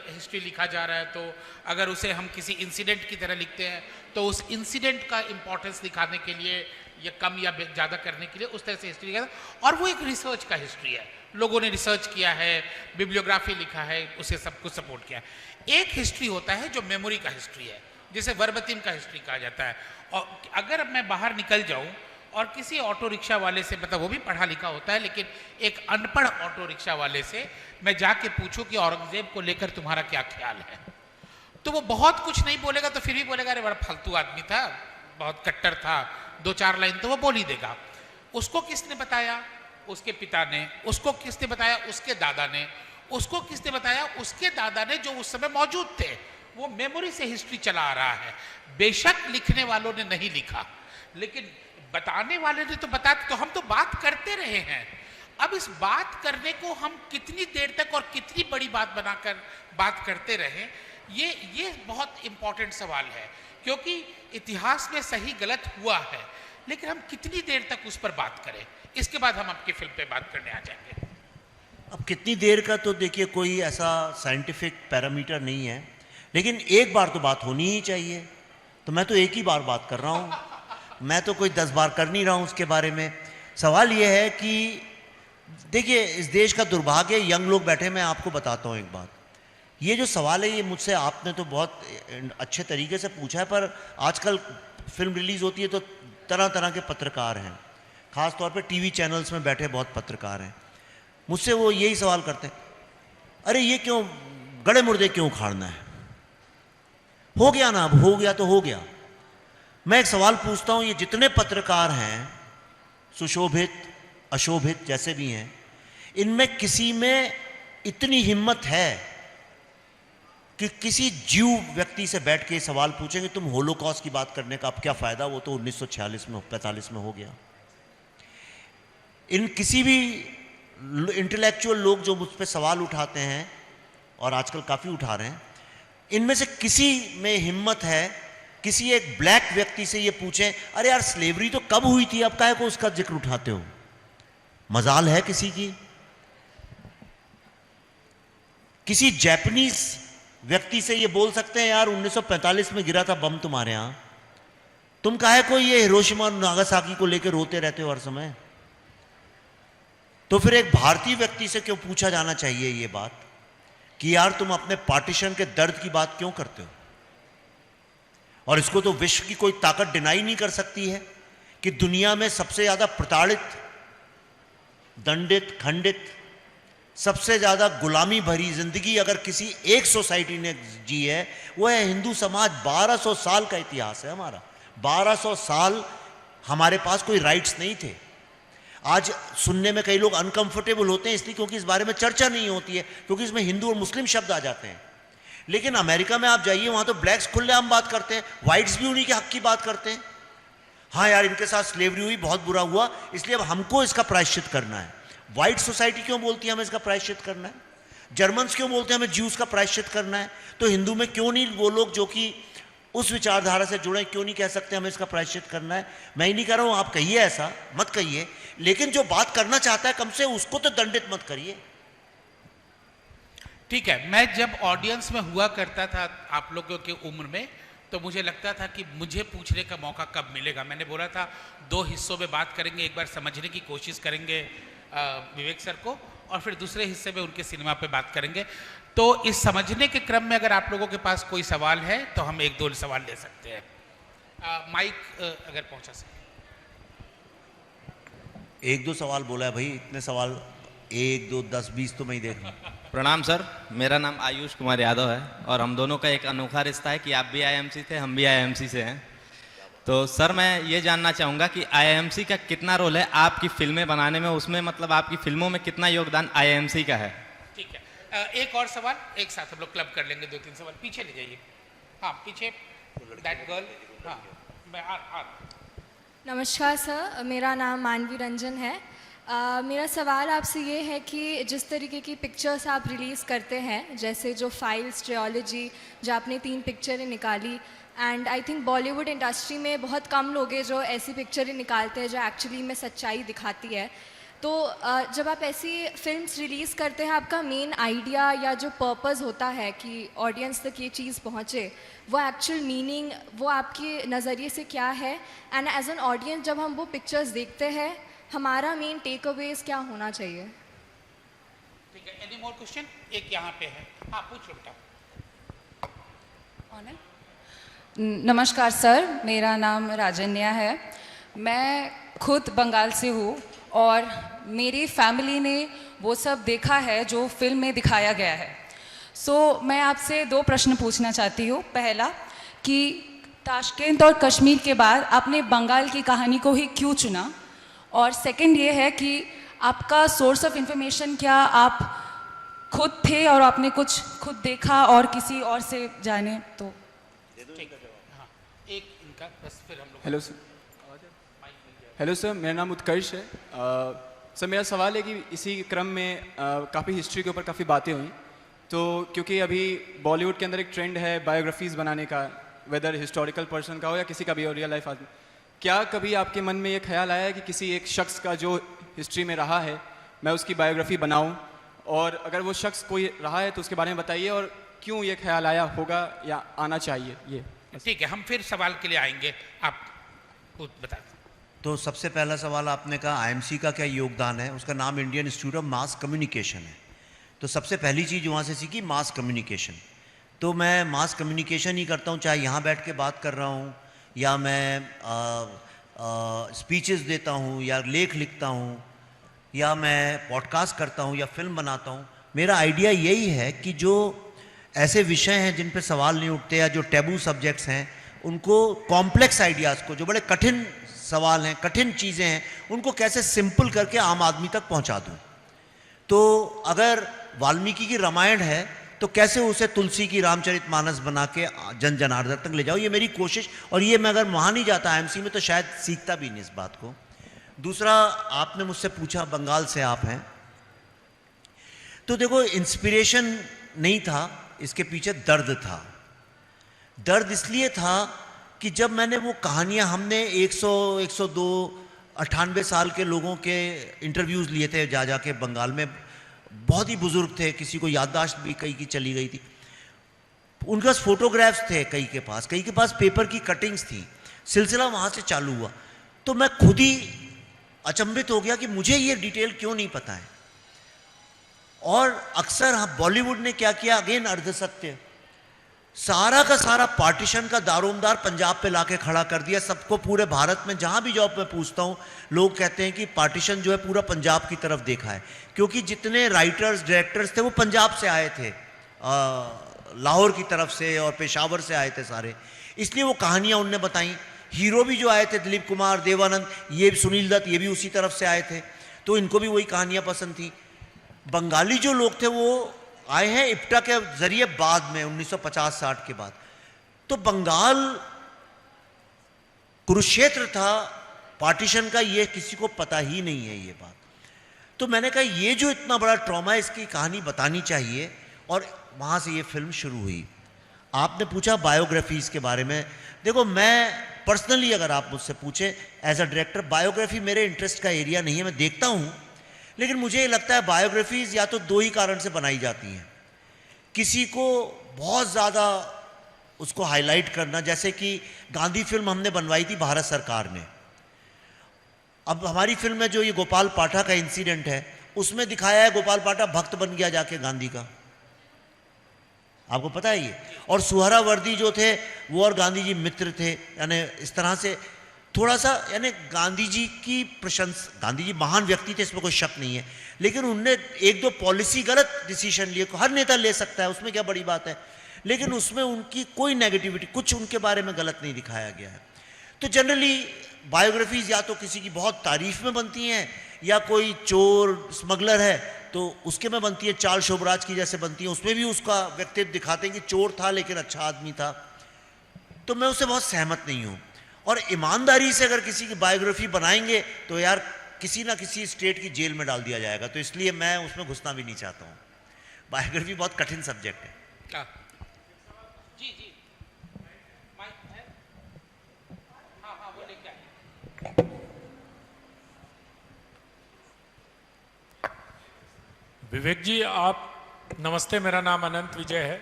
हिस्ट्री लिखा जा रहा है तो अगर उसे हम किसी इंसिडेंट की तरह लिखते हैं तो उस इंसिडेंट का इम्पोर्टेंस दिखाने के लिए या कम या ज़्यादा करने के लिए उस तरह से हिस्ट्री लिखा है। और वो एक रिसर्च का हिस्ट्री है, लोगों ने रिसर्च किया है, बिब्लियोग्राफी लिखा है, उसे सब कुछ सपोर्ट किया है। एक हिस्ट्री होता है जो मेमोरी का हिस्ट्री है, जिसे वर्बतिम का हिस्ट्री कहा जाता है। और अगर मैं बाहर निकल जाऊं और किसी ऑटो रिक्शा वाले से, मतलब वो भी पढ़ा लिखा होता है लेकिन एक अनपढ़ ऑटो रिक्शा वाले से मैं जाके पूछूं कि औरंगजेब को लेकर तुम्हारा क्या ख्याल है, तो वो बहुत कुछ नहीं बोलेगा, तो फिर भी बोलेगा अरे बड़ा फालतू आदमी था, बहुत कट्टर था, दो चार लाइन तो वो बोल ही देगा। उसको किसने बताया? उसके पिता ने। उसको किसने बताया? उसके दादा ने। उसको किसने बताया? उसके दादा ने, जो उस समय मौजूद थे। वो मेमोरी से हिस्ट्री चला आ रहा है। बेशक लिखने वालों ने नहीं लिखा, लेकिन बताने वाले ने तो बताया। तो हम तो बात करते रहे हैं। अब इस बात करने को हम कितनी देर तक और कितनी बड़ी बात बनाकर बात करते रहे, ये बहुत इंपॉर्टेंट सवाल है, क्योंकि इतिहास में सही गलत हुआ है, लेकिन हम कितनी देर तक उस पर बात करें। इसके बाद हम आपकी फिल्म पे बात करने आ जाएंगे। अब कितनी देर का तो देखिए कोई ऐसा साइंटिफिक पैरामीटर नहीं है, लेकिन एक बार तो बात होनी ही चाहिए। तो मैं तो एक ही बार बात कर रहा हूँ, मैं तो कोई 10 बार कर नहीं रहा हूँ उसके बारे में। सवाल ये है कि देखिए, इस देश का दुर्भाग्य, यंग लोग बैठे, मैं आपको बताता हूँ एक बात। ये जो सवाल है ये मुझसे आपने तो बहुत अच्छे तरीके से पूछा है, पर आजकल फिल्म रिलीज़ होती है तो तरह तरह के पत्रकार हैं, ख़ास तौर पे टीवी चैनल्स में बैठे बहुत पत्रकार हैं। मुझसे वो यही सवाल करते हैं, अरे ये क्यों गड़े मुर्दे क्यों उखाड़ना है, हो गया ना, अब हो गया तो हो गया। मैं एक सवाल पूछता हूँ, ये जितने पत्रकार हैं, सुशोभित अशोभित जैसे भी हैं, इनमें किसी में इतनी हिम्मत है कि किसी जीव व्यक्ति से बैठ के सवाल पूछेंगे तुम होलोकॉस्ट की बात करने का अब क्या फ़ायदा, वो तो 1946 में 45 में हो गया। इन किसी भी इंटेलेक्चुअल लोग जो मुझ पर सवाल उठाते हैं, और आजकल काफ़ी उठा रहे हैं, इनमें से किसी में हिम्मत है किसी एक ब्लैक व्यक्ति से ये पूछें, अरे यार स्लेवरी तो कब हुई थी, अब काहे को उसका जिक्र उठाते हो? मजाल है किसी की? किसी जापानीज व्यक्ति से ये बोल सकते हैं, यार 1945 में गिरा था बम तुम्हारे यहां, तुम काहे को ये हिरोशिमा और नागासाकी को लेकर रोते रहते हो हर समय? तो फिर एक भारतीय व्यक्ति से क्यों पूछा जाना चाहिए ये बात कि यार तुम अपने पार्टीशन के दर्द की बात क्यों करते हो? और इसको तो विश्व की कोई ताकत डिनाई नहीं कर सकती है कि दुनिया में सबसे ज्यादा प्रताड़ित, दंडित, खंडित, सबसे ज्यादा गुलामी भरी जिंदगी अगर किसी एक सोसाइटी ने जी है वो है हिंदू समाज। 1200 साल का इतिहास है हमारा। 1200 साल हमारे पास कोई राइट्स नहीं थे। आज सुनने में कई लोग अनकंफर्टेबल होते हैं इसलिए क्योंकि इस बारे में चर्चा नहीं होती है, क्योंकि इसमें हिंदू और मुस्लिम शब्द आ जाते हैं। लेकिन अमेरिका में आप जाइए, वहां तो ब्लैक्स खुलेआम बात करते हैं, व्हाइट्स भी उन्हीं के हक की बात करते हैं। हाँ यार इनके साथ स्लेवरी हुई, बहुत बुरा हुआ, इसलिए अब हमको इसका प्रायश्चित करना है। व्हाइट सोसाइटी क्यों बोलती है हमें इसका प्रायश्चित करना है? जर्मन्स क्यों बोलते हैं हमें ज्यूस का प्रायश्चित करना है? तो हिंदू में क्यों नहीं वो लोग जो कि उस विचारधारा से जुड़े क्यों नहीं कह सकते हमें इसका प्रायश्चित करना है? मैं ही नहीं कह रहा हूं, आप कहिए, ऐसा मत कहिए, लेकिन जो बात करना चाहता है कम से उसको तो दंडित मत करिए। ठीक है, मैं जब ऑडियंस में हुआ करता था आप लोगों की उम्र में, तो मुझे लगता था कि मुझे पूछने का मौका कब मिलेगा। मैंने बोला था 2 हिस्सों में बात करेंगे, एक बार समझने की कोशिश करेंगे विवेक सर को, और फिर दूसरे हिस्से में उनके सिनेमा पे बात करेंगे। तो इस समझने के क्रम में अगर आप लोगों के पास कोई सवाल है तो हम 1-2 सवाल ले सकते हैं। माइक अगर पहुंचा सके। 1-2 सवाल बोला है भाई, इतने सवाल 1, 2, 10, 20 तो मैं ही देख लूं। प्रणाम सर, मेरा नाम आयुष कुमार यादव है और हम दोनों का एक अनोखा रिश्ता है कि आप भी आईएमसी थे, हम भी आईएमसी से हैं। तो सर मैं ये जानना चाहूँगा कि आईएमसी का कितना रोल है आपकी फिल्में बनाने में, उसमें मतलब आपकी फिल्मों में कितना योगदान आईएमसी का है? ठीक है, एक और सवाल, एक साथ हम लोग क्लब कर लेंगे। 2-3 सवाल पीछे ले जाइए। हाँ पीछे, दैट गर्ल। हाँ मैं नमस्कार सर, मेरा नाम मानवी रंजन है। मेरा सवाल आपसे ये है कि जिस तरीके की पिक्चर्स आप रिलीज़ करते हैं, जैसे जो फाइल्स ट्रियोलॉजी जो आपने 3 पिक्चरें निकाली, and I think Bollywood industry में बहुत कम लोग हैं जो ऐसी पिक्चरें निकालते हैं जो एक्चुअली में सच्चाई दिखाती है। तो जब आप ऐसी फिल्म्स रिलीज़ करते हैं, आपका मेन आइडिया या जो पर्पस होता है कि ऑडियंस तक ये चीज़ पहुँचे, वो एक्चुअल मीनिंग वो आपके नज़रिए से क्या है? एंड एज एन ऑडियंस जब हम वो पिक्चर्स देखते हैं, हमारा मेन टेक अवेज क्या होना चाहिए? ठीक है, एनी मोर क्वेश्चन? एक यहाँ पे है, हाँ पूछ लो बेटा। नमस्कार सर, मेरा नाम राजन्या है। मैं खुद बंगाल से हूँ और मेरी फैमिली ने वो सब देखा है जो फिल्म में दिखाया गया है। मैं आपसे 2 प्रश्न पूछना चाहती हूँ। पहला कि ताशकंद और कश्मीर के बाद आपने बंगाल की कहानी को ही क्यों चुना? और सेकंड ये है कि आपका सोर्स ऑफ इंफॉर्मेशन क्या आप खुद थे और आपने कुछ खुद देखा और किसी और से जाने? तो हाँ, एक इनका बस फिर हम लोग। Hello sir. हेलो सर, मेरा नाम उत्कर्ष है। सर मेरा सवाल है कि इसी क्रम में काफ़ी हिस्ट्री के ऊपर काफ़ी बातें हुई, तो क्योंकि अभी बॉलीवुड के अंदर एक ट्रेंड है बायोग्राफीज़ बनाने का, वेदर हिस्टोरिकल पर्सन का हो या किसी का भी हो, रियल लाइफ आदमी, क्या कभी आपके मन में ये ख्याल आया कि किसी एक शख्स का जो हिस्ट्री में रहा है मैं उसकी बायोग्राफी बनाऊं? और अगर वो शख्स कोई रहा है तो उसके बारे में बताइए, और क्यों ये ख्याल आया होगा या आना चाहिए ये? ठीक है, हम फिर सवाल के लिए आएंगे, आप बता दें। तो सबसे पहला सवाल आपने कहा आईएमसी का क्या योगदान है। उसका नाम Indian institute of mass communication है। तो सबसे पहली चीज़ वहाँ से सीखी मास कम्युनिकेशन। तो मैं मास कम्युनिकेशन ही करता हूँ, चाहे यहाँ बैठ के बात कर रहा हूँ या मैं स्पीचेस देता हूँ या लेख लिखता हूँ या मैं पॉडकास्ट करता हूँ या फिल्म बनाता हूँ। मेरा आइडिया यही है कि जो ऐसे विषय हैं जिन पे सवाल नहीं उठते या जो टैबू सब्जेक्ट्स हैं, उनको कॉम्प्लेक्स आइडियाज़ को, जो बड़े कठिन सवाल हैं, कठिन चीज़ें हैं, उनको कैसे सिंपल करके आम आदमी तक पहुँचा दूँ। तो अगर वाल्मीकि की रामायण है तो कैसे उसे तुलसी की रामचरितमानस बना के जन जनार्दन तक ले जाओ, ये मेरी कोशिश। और ये मैं अगर वहाँ नहीं जाता आईएमसी में तो शायद सीखता भी नहीं इस बात को। दूसरा, आपने मुझसे पूछा बंगाल से आप हैं, तो देखो इंस्पिरेशन नहीं था, इसके पीछे दर्द था। दर्द इसलिए था कि जब मैंने वो कहानियाँ, हमने 100, 102, 98 साल के लोगों के इंटरव्यूज़ लिए थे जा के बंगाल में, बहुत ही बुजुर्ग थे, किसी को याददाश्त भी कई की चली गई थी, उनके पास फोटोग्राफ्स थे, कई के पास पेपर की कटिंग्स थी, सिलसिला वहाँ से चालू हुआ। तो मैं खुद ही अचंभित हो गया कि मुझे ये डिटेल क्यों नहीं पता है। और अक्सर बॉलीवुड ने क्या किया, अगेन अर्धसत्य, सारा का सारा पार्टीशन का दारोमदार पंजाब पे लाके खड़ा कर दिया सबको। पूरे भारत में जहां भी जॉब में पूछता हूं, लोग कहते हैं कि पार्टीशन जो है पूरा पंजाब की तरफ देखा है, क्योंकि जितने राइटर्स डायरेक्टर्स थे वो पंजाब से आए थे, लाहौर की तरफ से और पेशावर से आए थे सारे, इसलिए वो कहानियां उनने बताई। हीरो भी जो आए थे, दिलीप कुमार, देवानंद, ये सुनील दत्त, ये भी उसी तरफ से आए थे, तो इनको भी वही कहानियां पसंद थी। बंगाली जो लोग थे वो आए हैं इप्टा के जरिए बाद में 1950-60 के बाद। तो बंगाल कुरुक्षेत्र था पार्टीशन का, ये किसी को पता ही नहीं है ये बात। तो मैंने कहा ये जो इतना बड़ा ट्रॉमा है, इसकी कहानी बतानी चाहिए, और वहां से ये फिल्म शुरू हुई। आपने पूछा बायोग्राफीज के बारे में, देखो मैं पर्सनली अगर आप मुझसे पूछे एज अ डायरेक्टर, बायोग्राफी मेरे इंटरेस्ट का एरिया नहीं है, मैं देखता हूं, लेकिन मुझे ये लगता है बायोग्राफीज या तो दो ही कारण से बनाई जाती हैं। किसी को बहुत ज़्यादा उसको हाईलाइट करना, जैसे कि गांधी फिल्म हमने बनवाई थी भारत सरकार ने, अब हमारी फिल्म में जो ये गोपाल पाठा का इंसिडेंट है, उसमें दिखाया है गोपाल पाठा भक्त बन गया जाके गांधी का, आपको पता है ये। और सुहरावर्दी जो थे वो और गांधी जी मित्र थे, यानी इस तरह से थोड़ा सा, यानी गांधी जी की प्रशंसा, गांधी जी महान व्यक्ति थे, इसमें कोई शक नहीं है, लेकिन उनने एक दो पॉलिसी गलत डिसीजन लिए, हर नेता ले सकता है, उसमें क्या बड़ी बात है, लेकिन उसमें उनकी कोई नेगेटिविटी, कुछ उनके बारे में गलत नहीं दिखाया गया है। तो जनरली बायोग्राफीज या तो किसी की बहुत तारीफ में बनती हैं, या कोई चोर स्मगलर है तो उसके में बनती है, चार्ल्स शोभराज की जैसे बनती है, उसमें भी उसका व्यक्तित्व दिखाते हैं कि चोर था लेकिन अच्छा आदमी था। तो मैं उससे बहुत सहमत नहीं हूँ। और ईमानदारी से अगर किसी की बायोग्राफी बनाएंगे तो यार किसी ना किसी स्टेट की जेल में डाल दिया जाएगा, तो इसलिए मैं उसमें घुसना भी नहीं चाहता हूँ। बायोग्राफी बहुत कठिन सब्जेक्ट है। क्या? जी जी, माइक है? हाँ हाँ, वो लेके आइए। विवेक जी, आप नमस्ते, मेरा नाम अनंत विजय है।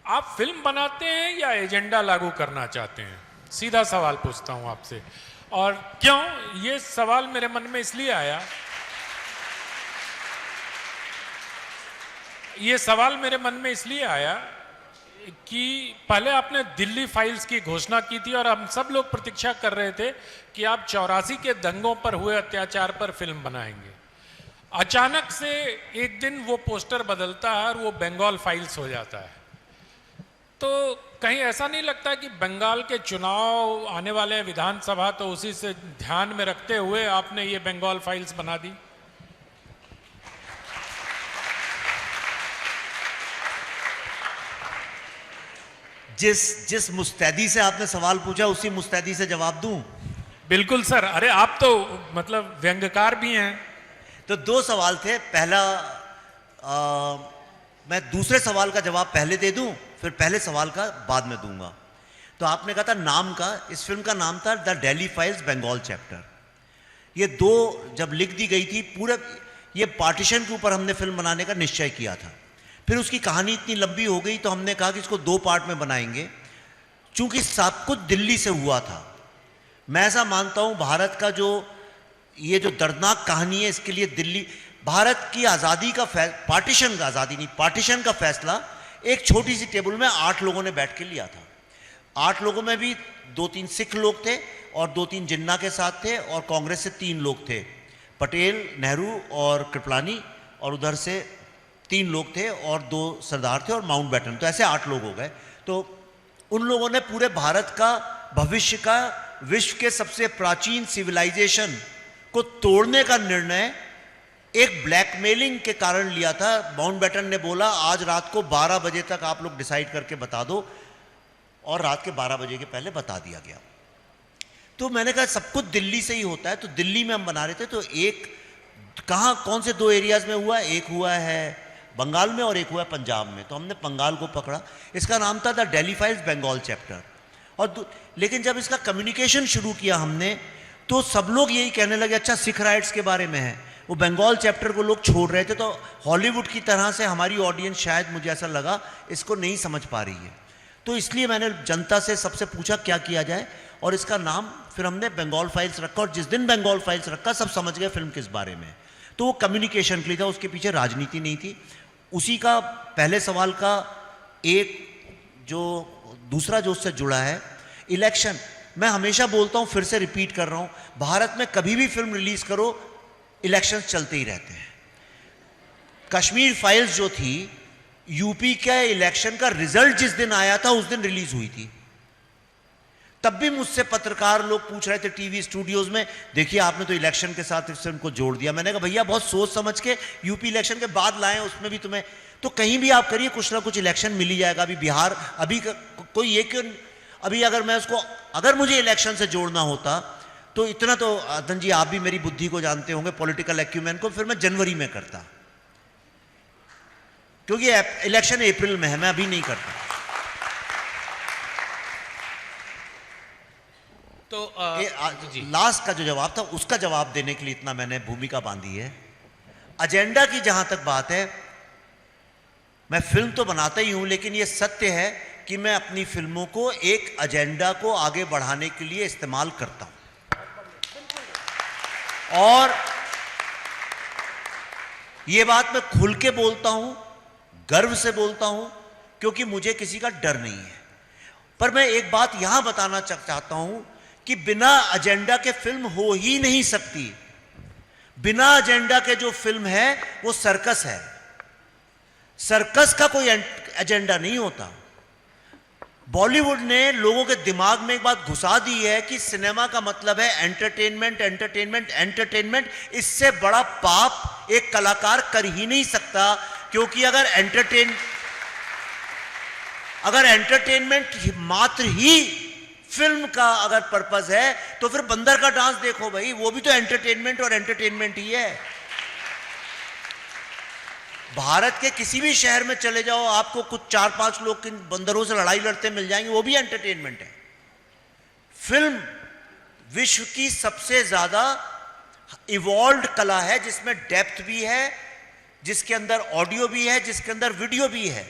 आप फिल्म बनाते हैं या एजेंडा लागू करना चाहते हैं? सीधा सवाल पूछता हूं आपसे। और क्यों? ये सवाल मेरे मन में इसलिए आया, ये सवाल मेरे मन में इसलिए आया कि पहले आपने दिल्ली फाइल्स की घोषणा की थी और हम सब लोग प्रतीक्षा कर रहे थे कि आप 84 के दंगों पर हुए अत्याचार पर फिल्म बनाएंगे। अचानक से एक दिन वो पोस्टर बदलता है और वो बंगाल फाइल्स हो जाता है। तो कहीं ऐसा नहीं लगता कि बंगाल के चुनाव आने वाले हैं, विधानसभा, तो उसी से ध्यान में रखते हुए आपने ये बंगाल फाइल्स बना दी? जिस मुस्तैदी से आपने सवाल पूछा उसी मुस्तैदी से जवाब दूं? बिल्कुल सर। अरे आप तो मतलब व्यंग्यकार भी हैं। तो दो सवाल थे, पहला मैं दूसरे सवाल का जवाब पहले दे दूं, फिर पहले सवाल का बाद में दूंगा। तो आपने कहा था नाम का, इस फिल्म का नाम था the Delhi files Bengal chapter. ये दो जब लिख दी गई थी, पूरा ये पार्टीशन के ऊपर हमने फिल्म बनाने का निश्चय किया था। फिर उसकी कहानी इतनी लंबी हो गई तो हमने कहा कि इसको दो पार्ट में बनाएंगे, चूंकि सब कुछ दिल्ली से हुआ था। मैं ऐसा मानता हूं भारत का जो ये जो दर्दनाक कहानी है, इसके लिए दिल्ली, भारत की आज़ादी का पार्टीशन का, आज़ादी नहीं, पार्टीशन का फैसला एक छोटी सी टेबल में 8 लोगों ने बैठ के लिया था। 8 लोगों में भी 2-3 सिख लोग थे और 2-3 जिन्ना के साथ थे, और कांग्रेस से 3 लोग थे, पटेल, नेहरू और कृपलानी, और उधर से 3 लोग थे और 2 सरदार थे और माउंटबेटन। तो ऐसे 8 लोग हो गए। तो उन लोगों ने पूरे भारत का भविष्य का, विश्व के सबसे प्राचीन सिविलाइजेशन को तोड़ने का निर्णय एक ब्लैकमेलिंग के कारण लिया था। माउंटबेटन ने बोला आज रात को 12 बजे तक आप लोग डिसाइड करके बता दो, और रात के 12 बजे के पहले बता दिया गया। तो मैंने कहा सब कुछ दिल्ली से ही होता है, तो दिल्ली में हम बना रहे थे। तो एक कहाँ कौन से 2 एरियाज में हुआ, एक हुआ है बंगाल में और एक हुआ है पंजाब में। तो हमने बंगाल को पकड़ा, इसका नाम था the Delhi files Bengal chapter. और लेकिन जब इसका कम्युनिकेशन शुरू किया हमने, तो सब लोग यही कहने लगे अच्छा सिख राइट्स के बारे में है। वो बंगाल चैप्टर को लोग छोड़ रहे थे। तो हॉलीवुड की तरह से हमारी ऑडियंस शायद, मुझे ऐसा लगा, इसको नहीं समझ पा रही है। तो इसलिए मैंने जनता से सबसे पूछा क्या किया जाए, और इसका नाम फिर हमने बंगाल फाइल्स रखा। और जिस दिन बंगाल फाइल्स रखा सब समझ गए फिल्म किस बारे में। तो वो कम्युनिकेशन के लिए था, उसके पीछे राजनीति नहीं थी। उसी का पहले सवाल का एक जो दूसरा जो उससे जुड़ा है, इलेक्शन। मैं हमेशा बोलता हूँ, फिर से रिपीट कर रहा हूँ, भारत में कभी भी फिल्म रिलीज करो इलेक्शंस चलते ही रहते हैं। कश्मीर फाइल्स जो थी, यूपी के इलेक्शन का रिजल्ट जिस दिन आया था उस दिन रिलीज हुई थी। तब भी मुझसे पत्रकार लोग पूछ रहे थे टीवी स्टूडियोज में, देखिए आपने तो इलेक्शन के साथ इस फिल्म को जोड़ दिया। मैंने कहा भैया बहुत सोच समझ के यूपी इलेक्शन के बाद लाए, उसमें भी तुम्हें तो कहीं भी आप करिए कुछ ना कुछ इलेक्शन मिल ही जाएगा। अभी बिहार, अभी कोई ये क्यों, अभी अगर मैं उसको, अगर मुझे इलेक्शन से जोड़ना होता तो इतना तो अदन जी आप भी मेरी बुद्धि को जानते होंगे, पॉलिटिकल एक्यूमेन को, फिर मैं जनवरी में करता, क्योंकि इलेक्शन अप्रैल में है, मैं अभी नहीं करता। तो लास्ट का जो जवाब था उसका जवाब देने के लिए इतना मैंने भूमिका बांधी है। एजेंडा की जहां तक बात है, मैं फिल्म तो बनाता ही हूं, लेकिन यह सत्य है कि मैं अपनी फिल्मों को एक एजेंडा को आगे बढ़ाने के लिए इस्तेमाल करता हूं। और यह बात मैं खुल के बोलता हूं, गर्व से बोलता हूं, क्योंकि मुझे किसी का डर नहीं है। पर मैं एक बात यहां बताना चाहता हूं कि बिना एजेंडा के फिल्म हो ही नहीं सकती। बिना एजेंडा के जो फिल्म है वो सर्कस है। सर्कस का कोई एजेंडा नहीं होता। बॉलीवुड ने लोगों के दिमाग में एक बात घुसा दी है कि सिनेमा का मतलब है एंटरटेनमेंट, एंटरटेनमेंट, एंटरटेनमेंट। इससे बड़ा पाप एक कलाकार कर ही नहीं सकता, क्योंकि अगर एंटरटेनमेंट मात्र ही फिल्म का अगर पर्पस है तो फिर बंदर का डांस देखो भाई, वो भी तो एंटरटेनमेंट और एंटरटेनमेंट ही है। भारत के किसी भी शहर में चले जाओ, आपको कुछ 4-5 लोग किन बंदरों से लड़ाई लड़ते मिल जाएंगे, वो भी एंटरटेनमेंट है। फिल्म विश्व की सबसे ज्यादा इवॉल्व्ड कला है, जिसमें डेप्थ भी है, जिसके अंदर ऑडियो भी है, जिसके अंदर वीडियो भी है।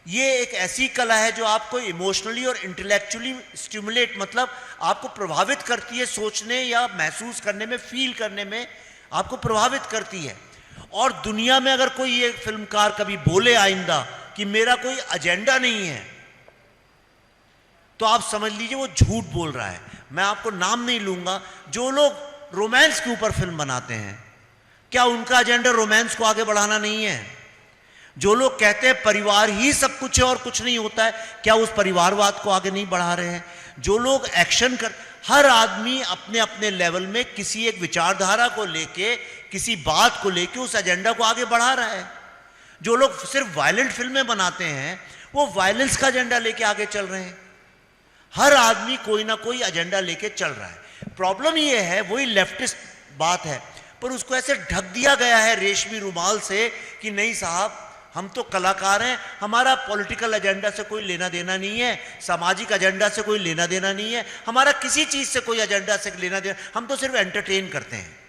ये एक ऐसी कला है जो आपको इमोशनली और इंटेलेक्चुअली स्टिमुलेट, मतलब आपको प्रभावित करती है, सोचने या महसूस करने में, फील करने में आपको प्रभावित करती है। और दुनिया में अगर कोई ये फिल्मकार कभी बोले आइंदा कि मेरा कोई एजेंडा नहीं है, तो आप समझ लीजिए वो झूठ बोल रहा है। मैं आपको नाम नहीं लूंगा। जो लोग रोमांस के ऊपर फिल्म बनाते हैं, क्या उनका एजेंडा रोमांस को आगे बढ़ाना नहीं है? जो लोग कहते हैं परिवार ही सब कुछ है और कुछ नहीं होता है, क्या उस परिवारवाद को आगे नहीं बढ़ा रहे हैं? जो लोग एक्शन कर, हर आदमी अपने अपने लेवल में किसी एक विचारधारा को लेके, किसी बात को लेके उस एजेंडा को आगे बढ़ा रहा है। जो लोग सिर्फ वायलेंट फिल्में बनाते हैं, वो वायलेंस का एजेंडा लेके आगे चल रहे हैं। हर आदमी कोई ना कोई एजेंडा लेके चल रहा है। प्रॉब्लम ये है, वही लेफ्टिस्ट बात है, पर उसको ऐसे ढक दिया गया है रेशमी रुमाल से कि नहीं साहब, हम तो कलाकार हैं, हमारा पॉलिटिकल एजेंडा से कोई लेना देना नहीं है, सामाजिक एजेंडा से कोई लेना देना नहीं है, हमारा किसी चीज से कोई एजेंडा से लेना देना, हम तो सिर्फ एंटरटेन करते हैं।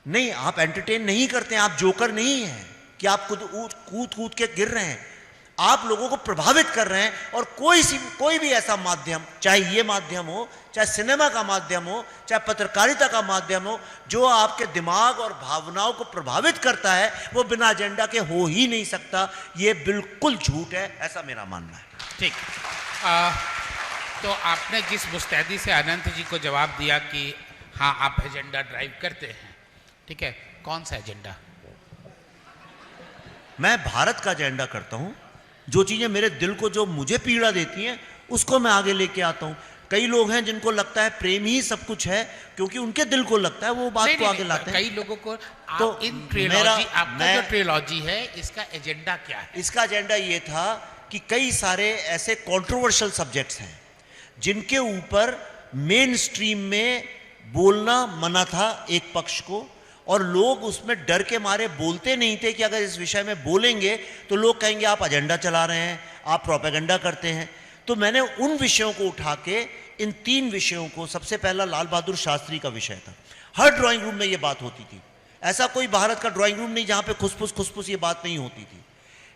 नहीं, आप एंटरटेन नहीं करते हैं, आप जोकर नहीं हैं कि आप कूद कूद के गिर रहे हैं। आप लोगों को प्रभावित कर रहे हैं। और कोई भी ऐसा माध्यम, चाहे ये माध्यम हो, चाहे सिनेमा का माध्यम हो, चाहे पत्रकारिता का माध्यम हो, जो आपके दिमाग और भावनाओं को प्रभावित करता है, वो बिना एजेंडा के हो ही नहीं सकता। ये बिल्कुल झूठ है, ऐसा मेरा मानना है। ठीक। तो आपने जिस मुस्तैदी से अनंत जी को जवाब दिया कि हाँ आप एजेंडा ड्राइव करते हैं, ठीक है, कौन सा एजेंडा? मैं भारत का एजेंडा करता हूं। जो चीजें मेरे दिल को, जो मुझे पीड़ा देती हैं, उसको मैं आगे लेके आता हूं। कई लोग हैं जिनको लगता है प्रेम ही सब कुछ है, क्योंकि उनके दिल को लगता है, वो बात को आगे लाते हैं। कई लोगों को तो इन ट्रिलॉजी, आपका जो ट्रिलॉजी है, इसका एजेंडा क्या है? इसका एजेंडा ये था कि कई सारे ऐसे कंट्रोवर्शियल सब्जेक्ट्स हैं जिनके ऊपर मेन स्ट्रीम में बोलना मना था एक पक्ष को, और लोग उसमें डर के मारे बोलते नहीं थे कि अगर इस विषय में बोलेंगे तो लोग कहेंगे आप एजेंडा चला रहे हैं, आप प्रोपेगेंडा करते हैं। तो मैंने उन विषयों को उठा के इन 3 विषयों को, सबसे पहला लाल बहादुर शास्त्री का विषय था। हर ड्राइंग रूम में ये बात होती थी, ऐसा कोई भारत का ड्राइंग रूम नहीं जहां पे खुसफुस ये बात नहीं होती थी,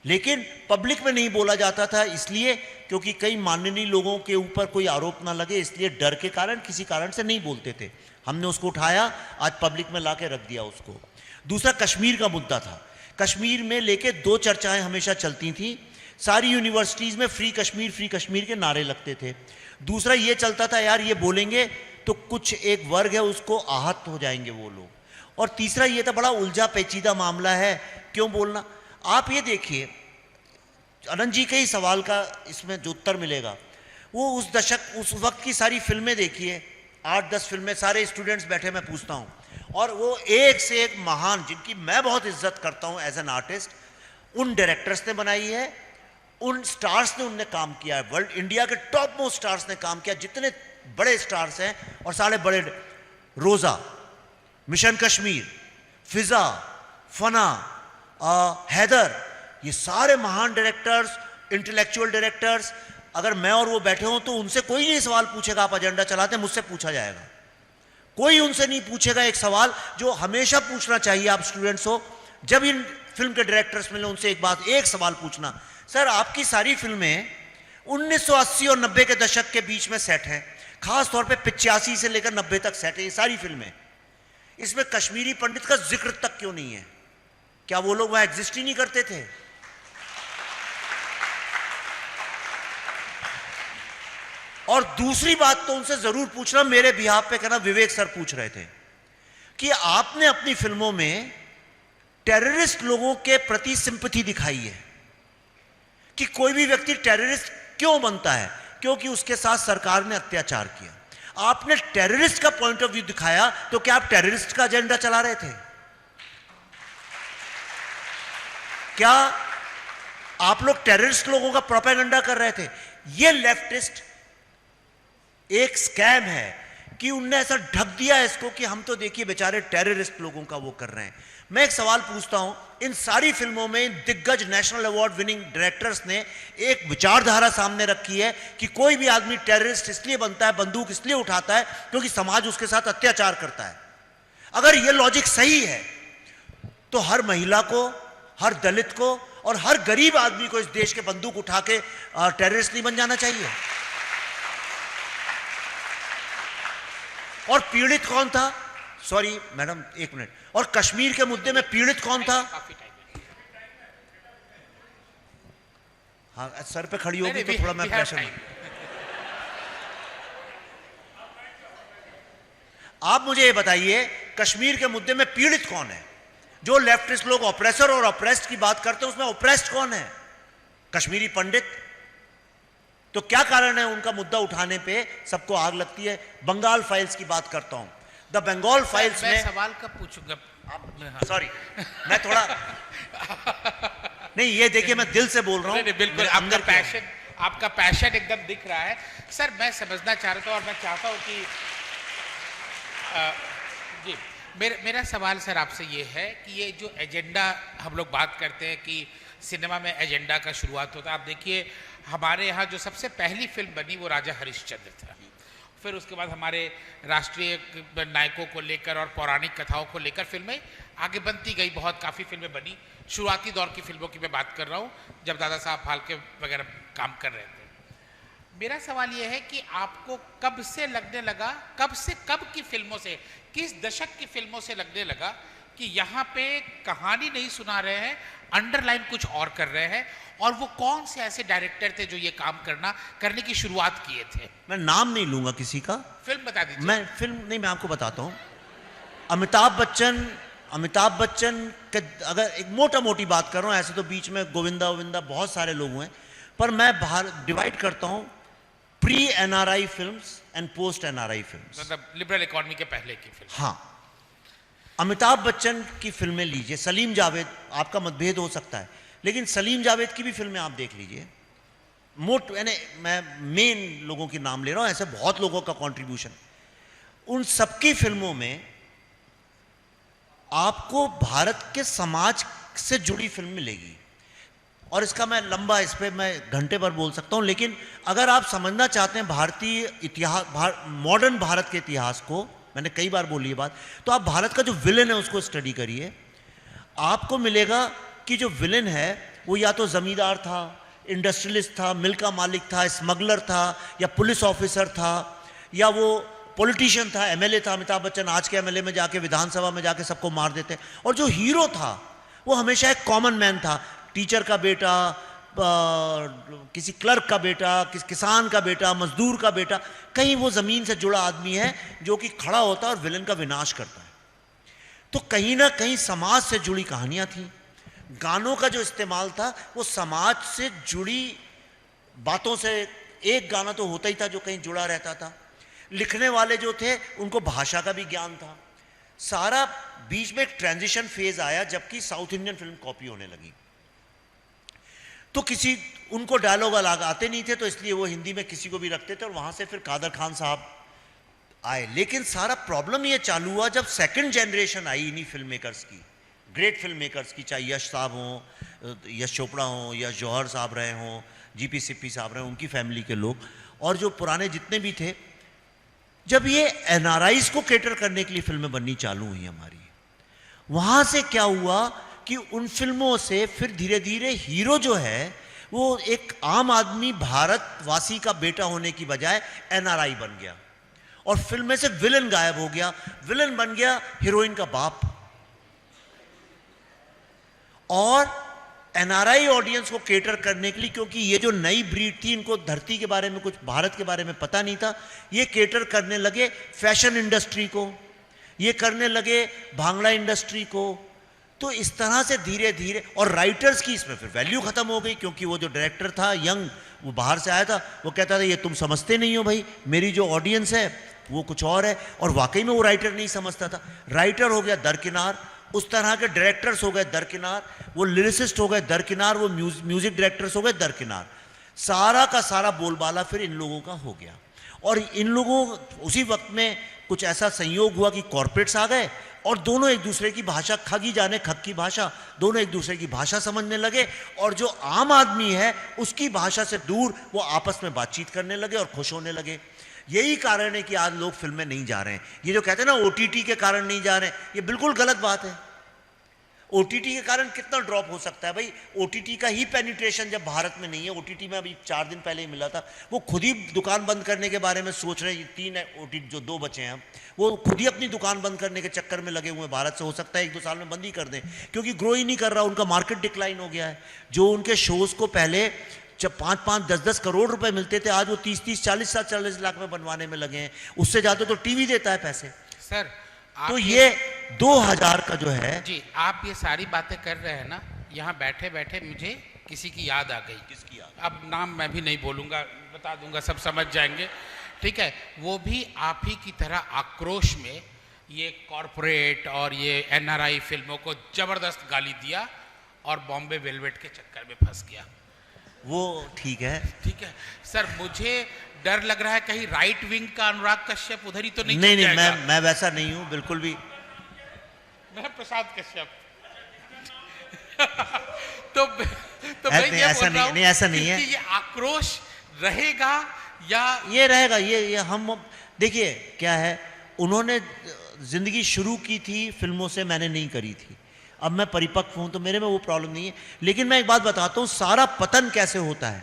लेकिन पब्लिक में नहीं बोला जाता था, इसलिए क्योंकि कई माननीय लोगों के ऊपर कोई आरोप ना लगे, इसलिए डर के कारण किसी कारण से नहीं बोलते थे। हमने उसको उठाया, आज पब्लिक में लाके रख दिया उसको। दूसरा कश्मीर का मुद्दा था। कश्मीर में लेके 2 चर्चाएं हमेशा चलती थी। सारी यूनिवर्सिटीज में फ्री कश्मीर के नारे लगते थे। दूसरा ये चलता था यार ये बोलेंगे तो कुछ एक वर्ग है उसको आहत हो जाएंगे वो लोग। और तीसरा ये था बड़ा उलझा पेचीदा मामला है, क्यों बोलना। आप ये देखिए, अनंत जी के ही सवाल का इसमें जो उत्तर मिलेगा, वो उस दशक उस वक्त की सारी फिल्में देखिए, 8-10 फिल्में, सारे स्टूडेंट्स बैठे मैं पूछता हूँ, और वो एक से एक महान, जिनकी मैं बहुत इज्जत करता हूँ एज एन आर्टिस्ट, उन डायरेक्टर्स ने बनाई है, उन स्टार्स ने उनने काम किया है, वर्ल्ड इंडिया के टॉप मोस्ट स्टार्स ने काम किया, जितने बड़े स्टार्स हैं और सारे बड़े, रोजा, मिशन कश्मीर, फिजा, फना, हैदर, ये सारे महान डायरेक्टर्स, इंटेलेक्चुअल डायरेक्टर्स, अगर मैं और वो बैठे हों तो उनसे कोई नहीं सवाल पूछेगा आप एजेंडा चलाते हैं, मुझसे पूछा जाएगा। कोई उनसे नहीं पूछेगा एक सवाल जो हमेशा पूछना चाहिए आप स्टूडेंट्स हो, जब इन फिल्म के डायरेक्टर्स मिले उनसे एक सवाल पूछना, सर आपकी सारी फिल्में 1980 और 90 के दशक के बीच में सेट हैं, खास तौर पे 85 से लेकर 90 तक सेट है ये सारी फिल्में, इसमें कश्मीरी पंडित का जिक्र तक क्यों नहीं है? क्या वो लोग वहां एग्जिस्ट ही नहीं करते थे? और दूसरी बात तो उनसे जरूर पूछना, मेरे बिहाफ पे कहना, विवेक सर पूछ रहे थे कि आपने अपनी फिल्मों में टेररिस्ट लोगों के प्रति सिंपैथी दिखाई है कि कोई भी व्यक्ति टेररिस्ट क्यों बनता है? क्योंकि उसके साथ सरकार ने अत्याचार किया। आपने टेररिस्ट का पॉइंट ऑफ व्यू दिखाया, तो क्या आप टेररिस्ट का एजेंडा चला रहे थे? क्या आप लोग टेररिस्ट लोगों का प्रोपेगेंडा कर रहे थे? ये लेफ्टिस्ट एक स्कैम है कि उनने ऐसा ढक दिया इसको कि हम तो देखिए बेचारे टेररिस्ट लोगों का वो कर रहे हैं। मैं एक सवाल पूछता हूं, इन सारी फिल्मों में दिग्गज नेशनल अवार्ड विनिंग डायरेक्टर्स ने एक विचारधारा सामने रखी है कि कोई भी आदमी टेररिस्ट इसलिए बनता है, बंदूक इसलिए उठाता है क्योंकि समाज उसके साथ अत्याचार करता है। अगर यह लॉजिक सही है तो हर महिला को, हर दलित को और हर गरीब आदमी को इस देश के बंदूक उठा के टेररिस्ट नहीं बन जाना चाहिए। और पीड़ित कौन था? सॉरी मैडम एक मिनट, और कश्मीर के मुद्दे में पीड़ित कौन था? हाँ सर पे खड़ी होगी तो थोड़ा मैं प्रेशर में। आप मुझे ये बताइए, कश्मीर के मुद्दे में पीड़ित कौन है? जो लेफ्टिस्ट लोग ऑप्रेसर और ऑप्रेस्ड की बात करते हैं उसमें ऑप्रेस्ड कौन है? कश्मीरी पंडित। तो क्या कारण है उनका मुद्दा उठाने पे सबको आग लगती है? बंगाल फाइल्स की बात करता हूं, द बंगाल फाइल्स में सवाल कब पूछूंगा? सॉरी मैं थोड़ा नहीं, ये देखिए मैं दिल से बोल रहा हूं, बिल्कुल आपका पैशन एकदम दिख रहा है सर। मैं समझना चाह रहा था और मैं चाहता हूं कि जी मेरा सवाल सर आपसे ये है कि ये जो एजेंडा हम लोग बात करते हैं कि सिनेमा में एजेंडा का शुरुआत होता है, आप देखिए हमारे यहाँ जो सबसे पहली फिल्म बनी वो राजा हरिश्चंद्र था। फिर उसके बाद हमारे राष्ट्रीय नायकों को लेकर और पौराणिक कथाओं को लेकर फिल्में आगे बनती गई, बहुत काफ़ी फिल्में बनी। शुरुआती दौर की फिल्मों की मैं बात कर रहा हूँ, जब दादा साहब फाल्के वगैरह काम कर रहे थे। मेरा सवाल ये है कि आपको कब से लगने लगा, कब की फिल्मों से, किस दशक की फिल्मों से लगने लगा कि यहाँ पे कहानी नहीं सुना रहे हैं, अंडरलाइन कुछ और कर रहे हैं, और वो कौन से ऐसे डायरेक्टर थे जो ये काम करने की शुरुआत किए थे? मैं नाम नहीं लूंगा किसी का, फिल्म बता दीजिए। मैं फिल्म नहीं, मैं आपको बताता हूँ। अमिताभ बच्चन के अगर एक मोटा मोटी बात कर रहा हूँ, ऐसे तो बीच में गोविंदा बहुत सारे लोग हुए, पर मैं बाहर डिवाइड करता हूँ pre NRI films and post NRI films, मतलब लिबरल इकोनॉमी के पहले की फिल्म। हाँ, अमिताभ बच्चन की फिल्में लीजिए, सलीम जावेद, आपका मतभेद हो सकता है लेकिन सलीम जावेद की भी फिल्में आप देख लीजिए, यानी मैं मेन लोगों के नाम ले रहा हूं, ऐसे बहुत लोगों का कंट्रीब्यूशन, उन सबकी फिल्मों में आपको भारत के समाज से जुड़ी फिल्म मिलेगी। और इसका मैं लंबा, इस पे मैं घंटे भर बोल सकता हूं, लेकिन अगर आप समझना चाहते हैं भारतीय इतिहास, मॉडर्न भारत के इतिहास को, मैंने कई बार बोली ये बात, तो आप भारत का जो विलेन है उसको स्टडी करिए। आपको मिलेगा कि जो विलेन है वो या तो जमींदार था, इंडस्ट्रियलिस्ट था, मिल का मालिक था, स्मगलर था, या पुलिस ऑफिसर था, या वो पॉलिटिशियन था, एमएलए था। अमिताभ बच्चन आज के एमएलए में जाके विधानसभा में जाके सबको मार देते हैं। और जो हीरो था वो हमेशा एक कॉमन मैन था, टीचर का बेटा, किसी क्लर्क का बेटा, किसान का बेटा, मजदूर का बेटा, कहीं वो जमीन से जुड़ा आदमी है जो कि खड़ा होता है और विलन का विनाश करता है। तो कहीं ना कहीं समाज से जुड़ी कहानियां थी। गानों का जो इस्तेमाल था वो समाज से जुड़ी बातों से, एक गाना तो होता ही था जो कहीं जुड़ा रहता था। लिखने वाले जो थे उनको भाषा का भी ज्ञान था। सारा बीच में एक ट्रांजिशन फेज आया जबकि साउथ इंडियन फिल्म कॉपी होने लगी, तो किसी उनको डायलॉग अलग आते नहीं थे, तो इसलिए वो हिंदी में किसी को भी रखते थे और वहां से फिर कादर खान साहब आए। लेकिन सारा प्रॉब्लम ये चालू हुआ जब सेकंड जनरेशन आई इन्हीं फिल्म मेकर्स की, ग्रेट फिल्म मेकर्स की, चाहे यश साहब हों, यश चोपड़ा हों, या जौहर साहब रहे हों, जीपी सिप्पी साहब रहे, उनकी फैमिली के लोग, और जो पुराने जितने भी थे, जब ये एनआरआईज को कैटर करने के लिए फिल्में बननी चालू हुई हमारी, वहां से क्या हुआ कि उन फिल्मों से फिर धीरे धीरे हीरो जो है वो एक आम आदमी भारतवासी का बेटा होने की बजाय एनआरआई बन गया, और फिल्म में से विलन गायब हो गया। विलन बन गया हीरोइन का बाप। और एनआरआई ऑडियंस को कैटर करने के लिए, क्योंकि ये जो नई ब्रीड थी, इनको धरती के बारे में, कुछ भारत के बारे में पता नहीं था, ये कैटर करने लगे फैशन इंडस्ट्री को, ये करने लगे भांगड़ा इंडस्ट्री को। तो इस तरह से धीरे धीरे, और राइटर्स की इसमें फिर वैल्यू खत्म हो गई, क्योंकि वो जो डायरेक्टर था यंग, वो बाहर से आया था, वो कहता था ये तुम समझते नहीं हो भाई, मेरी जो ऑडियंस है वो कुछ और है। और वाकई में वो राइटर नहीं समझता था। राइटर हो गया दरकिनार, उस तरह के डायरेक्टर्स हो गए दरकिनार, वो लिरिसिस्ट हो गए दरकिनार, वो म्यूजिक डायरेक्टर्स हो गए दरकिनार। सारा का सारा बोलबाला फिर इन लोगों का हो गया। और इन लोगों, उसी वक्त में कुछ ऐसा संयोग हुआ कि कॉर्पोरेट्स आ गए और दोनों एक दूसरे की भाषा, खगी जाने खग की भाषा, दोनों एक दूसरे की भाषा समझने लगे, और जो आम आदमी है उसकी भाषा से दूर वो आपस में बातचीत करने लगे और खुश होने लगे। यही कारण है कि आज लोग फिल्में नहीं जा रहे हैं। ये जो कहते हैं ना ओटीटी के कारण नहीं जा रहे हैं, ये बिल्कुल गलत बात है। ओटीटी के कारण कितना ड्रॉप हो सकता है भाई? ओटीटी का ही पेनिट्रेशन जब भारत में नहीं है, ओटीटी में अभी 4 दिन पहले ही मिला था, वो खुद ही दुकान बंद करने के बारे में सोच रहे हैं। 3 ओटीटी जो 2 बचे हैं, वो खुद ही अपनी दुकान बंद करने के चक्कर में लगे हुए हैं। भारत से हो सकता है 1-2 साल में बंद ही कर दें, क्योंकि ग्रो ही नहीं कर रहा, उनका मार्केट डिक्लाइन हो गया है। जो उनके शोज को पहले जब 5-5, 10-10 करोड़ रुपए मिलते थे, आज वो 30-30, 40-40 लाख में बनवाने में लगे हैं। उससे ज्यादा तो टीवी देता है पैसे। सर तो ये 2000 का जो है जी, आप ये सारी बातें कर रहे हैं ना, यहाँ बैठे बैठे मुझे किसी की याद आ गई। किसकी याद? अब नाम मैं भी नहीं बोलूँगा, बता दूंगा, सब समझ जाएंगे, ठीक है। वो भी आप ही की तरह आक्रोश में ये कॉरपोरेट और ये एनआरआई फिल्मों को जबरदस्त गाली दिया और बॉम्बे वेलवेट के चक्कर में फंस गया। वो ठीक है, ठीक है सर, मुझे डर लग रहा है कहीं राइट विंग का अनुराग कश्यप उधर ही तो नहीं नहीं, जाएगा। मैं वैसा नहीं हूं बिल्कुल भी। मैं प्रसाद कश्यप तो मैं नहीं, ये ऐसा बोल रहा हूं नहीं, ऐसा नहीं है। कि ये आक्रोश रहेगा या ये रहेगा, ये हम देखिए क्या है, उन्होंने जिंदगी शुरू की थी फिल्मों से, मैंने नहीं करी थी। अब मैं परिपक्व हूं तो मेरे में वो प्रॉब्लम नहीं है। लेकिन मैं एक बात बताता हूं, सारा पतन कैसे होता है।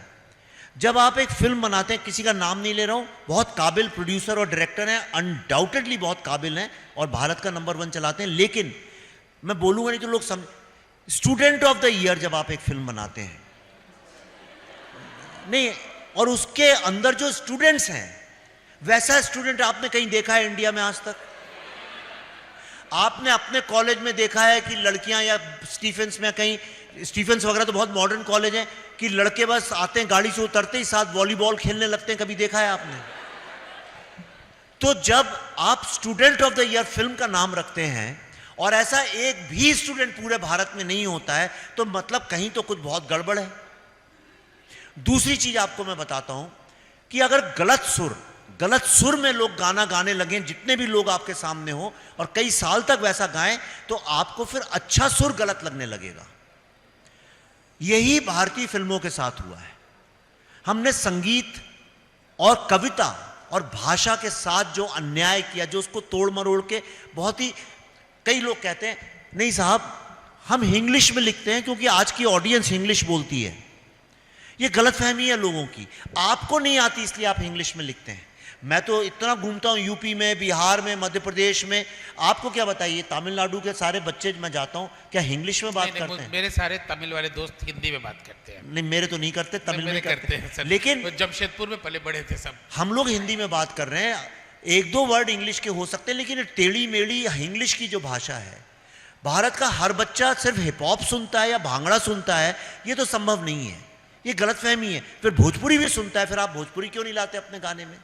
जब आप एक फिल्म बनाते हैं, किसी का नाम नहीं ले रहा हूं, बहुत काबिल प्रोड्यूसर और डायरेक्टर हैं, अनडाउटेडली बहुत काबिल हैं और भारत का नंबर 1 चलाते हैं, लेकिन मैं बोलूंगा नहीं तो लोग समझ, स्टूडेंट ऑफ द ईयर जब आप एक फिल्म बनाते हैं नहीं, और उसके अंदर जो स्टूडेंट्स हैं, वैसा स्टूडेंट आपने कहीं देखा है इंडिया में आज तक? आपने अपने कॉलेज में देखा है कि लड़कियां, या स्टीफेंस में, कहीं स्टीफेंस वगैरह तो बहुत मॉडर्न कॉलेज हैं, कि लड़के बस आते हैं, गाड़ी से उतरते ही साथ वॉलीबॉल खेलने लगते हैं? कभी देखा है आपने? तो जब आप student of the year film का नाम रखते हैं और ऐसा एक भी स्टूडेंट पूरे भारत में नहीं होता है, तो मतलब कहीं तो कुछ बहुत गड़बड़ है। दूसरी चीज आपको मैं बताता हूं कि अगर गलत सुर में लोग गाना गाने लगे, जितने भी लोग आपके सामने हो, और कई साल तक वैसा गाएं, तो आपको फिर अच्छा सुर गलत लगने लगेगा। यही भारतीय फिल्मों के साथ हुआ है। हमने संगीत और कविता और भाषा के साथ जो अन्याय किया, जो उसको तोड़ मरोड़ के बहुत ही, कई लोग कहते हैं नहीं साहब हम इंग्लिश में लिखते हैं क्योंकि आज की ऑडियंस इंग्लिश बोलती है। ये गलतफहमी है लोगों की, आपको नहीं आती इसलिए आप इंग्लिश में लिखते हैं। मैं तो इतना घूमता हूँ यूपी में, बिहार में, मध्य प्रदेश में, आपको क्या बताइए, तमिलनाडु के सारे बच्चे मैं जाता हूँ क्या इंग्लिश में बात करते हैं? मेरे सारे तमिल वाले दोस्त हिंदी में बात करते हैं। नहीं मेरे तो नहीं करते, तमिल में करते हैं सर। लेकिन जमशेदपुर में पले बड़े थे सब। हम लोग हिंदी में बात कर रहे हैं, एक दो वर्ड इंग्लिश के हो सकते हैं, लेकिन टेढ़ी मेढ़ी इंग्लिश की जो भाषा है, भारत का हर बच्चा सिर्फ हिप हॉप सुनता है या भांगड़ा सुनता है, ये तो संभव नहीं है, ये गलतफहमी है। फिर भोजपुरी भी सुनता है, फिर आप भोजपुरी क्यों नहीं लाते अपने गाने में?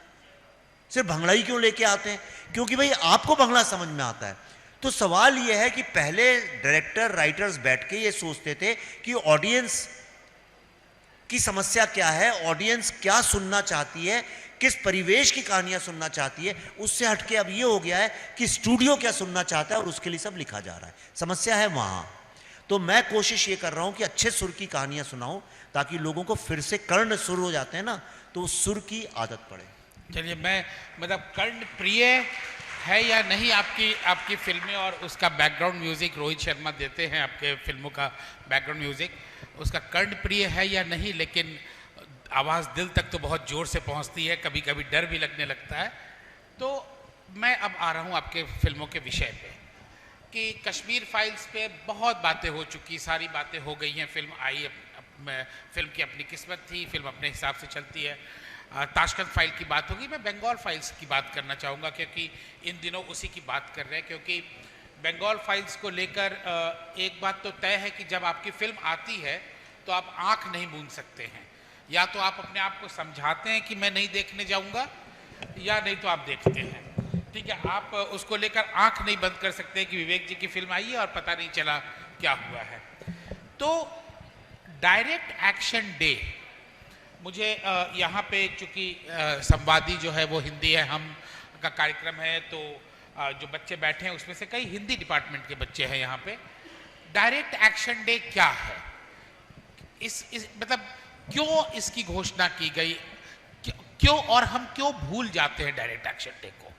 सिर्फ भंगड़ा ही क्यों लेके आते हैं? क्योंकि भाई आपको भंगड़ा समझ में आता है। तो सवाल यह है कि पहले डायरेक्टर राइटर्स बैठ के ये सोचते थे कि ऑडियंस की समस्या क्या है, ऑडियंस क्या सुनना चाहती है, किस परिवेश की कहानियां सुनना चाहती है। उससे हटके अब ये हो गया है कि स्टूडियो क्या सुनना चाहता है और उसके लिए सब लिखा जा रहा है। समस्या है वहां। तो मैं कोशिश ये कर रहा हूं कि अच्छे सुर की कहानियां सुनाऊं, ताकि लोगों को फिर से कर्ण सुर हो जाते हैं ना, तो उस सुर की आदत पड़े। चलिए, मैं मतलब कर्ण प्रिय है या नहीं आपकी फिल्में और उसका बैकग्राउंड म्यूजिक रोहित शर्मा देते हैं, आपके फिल्मों का बैकग्राउंड म्यूजिक, उसका कर्ण प्रिय है या नहीं, लेकिन आवाज़ दिल तक तो बहुत ज़ोर से पहुंचती है, कभी कभी डर भी लगने लगता है। तो मैं अब आ रहा हूं आपके फिल्मों के विषय पे कि कश्मीर फाइल्स पे बहुत बातें हो चुकी, सारी बातें हो गई हैं। फिल्म आई, फिल्म की अपनी किस्मत थी, फिल्म अपने हिसाब से चलती है। ताशकंद फाइल की बात होगी, मैं बंगाल फाइल्स की बात करना चाहूँगा क्योंकि इन दिनों उसी की बात कर रहे हैं। क्योंकि बंगाल फाइल्स को लेकर एक बात तो तय है कि जब आपकी फिल्म आती है तो आप आंख नहीं मूंद सकते हैं, या तो आप अपने आप को समझाते हैं कि मैं नहीं देखने जाऊँगा, या नहीं तो आप देखते हैं। ठीक है, आप उसको लेकर आंख नहीं बंद कर सकते कि विवेक जी की फिल्म आई है और पता नहीं चला क्या हुआ है। तो डायरेक्ट एक्शन डे, मुझे यहाँ पे चूँकि संवादी जो है वो हिंदी है, हम का कार्यक्रम है, तो जो बच्चे बैठे हैं उसमें से कई हिंदी डिपार्टमेंट के बच्चे हैं यहाँ पे। डायरेक्ट एक्शन डे क्या है, इस मतलब क्यों इसकी घोषणा की गई, क्यों और हम क्यों भूल जाते हैं डायरेक्ट एक्शन डे को?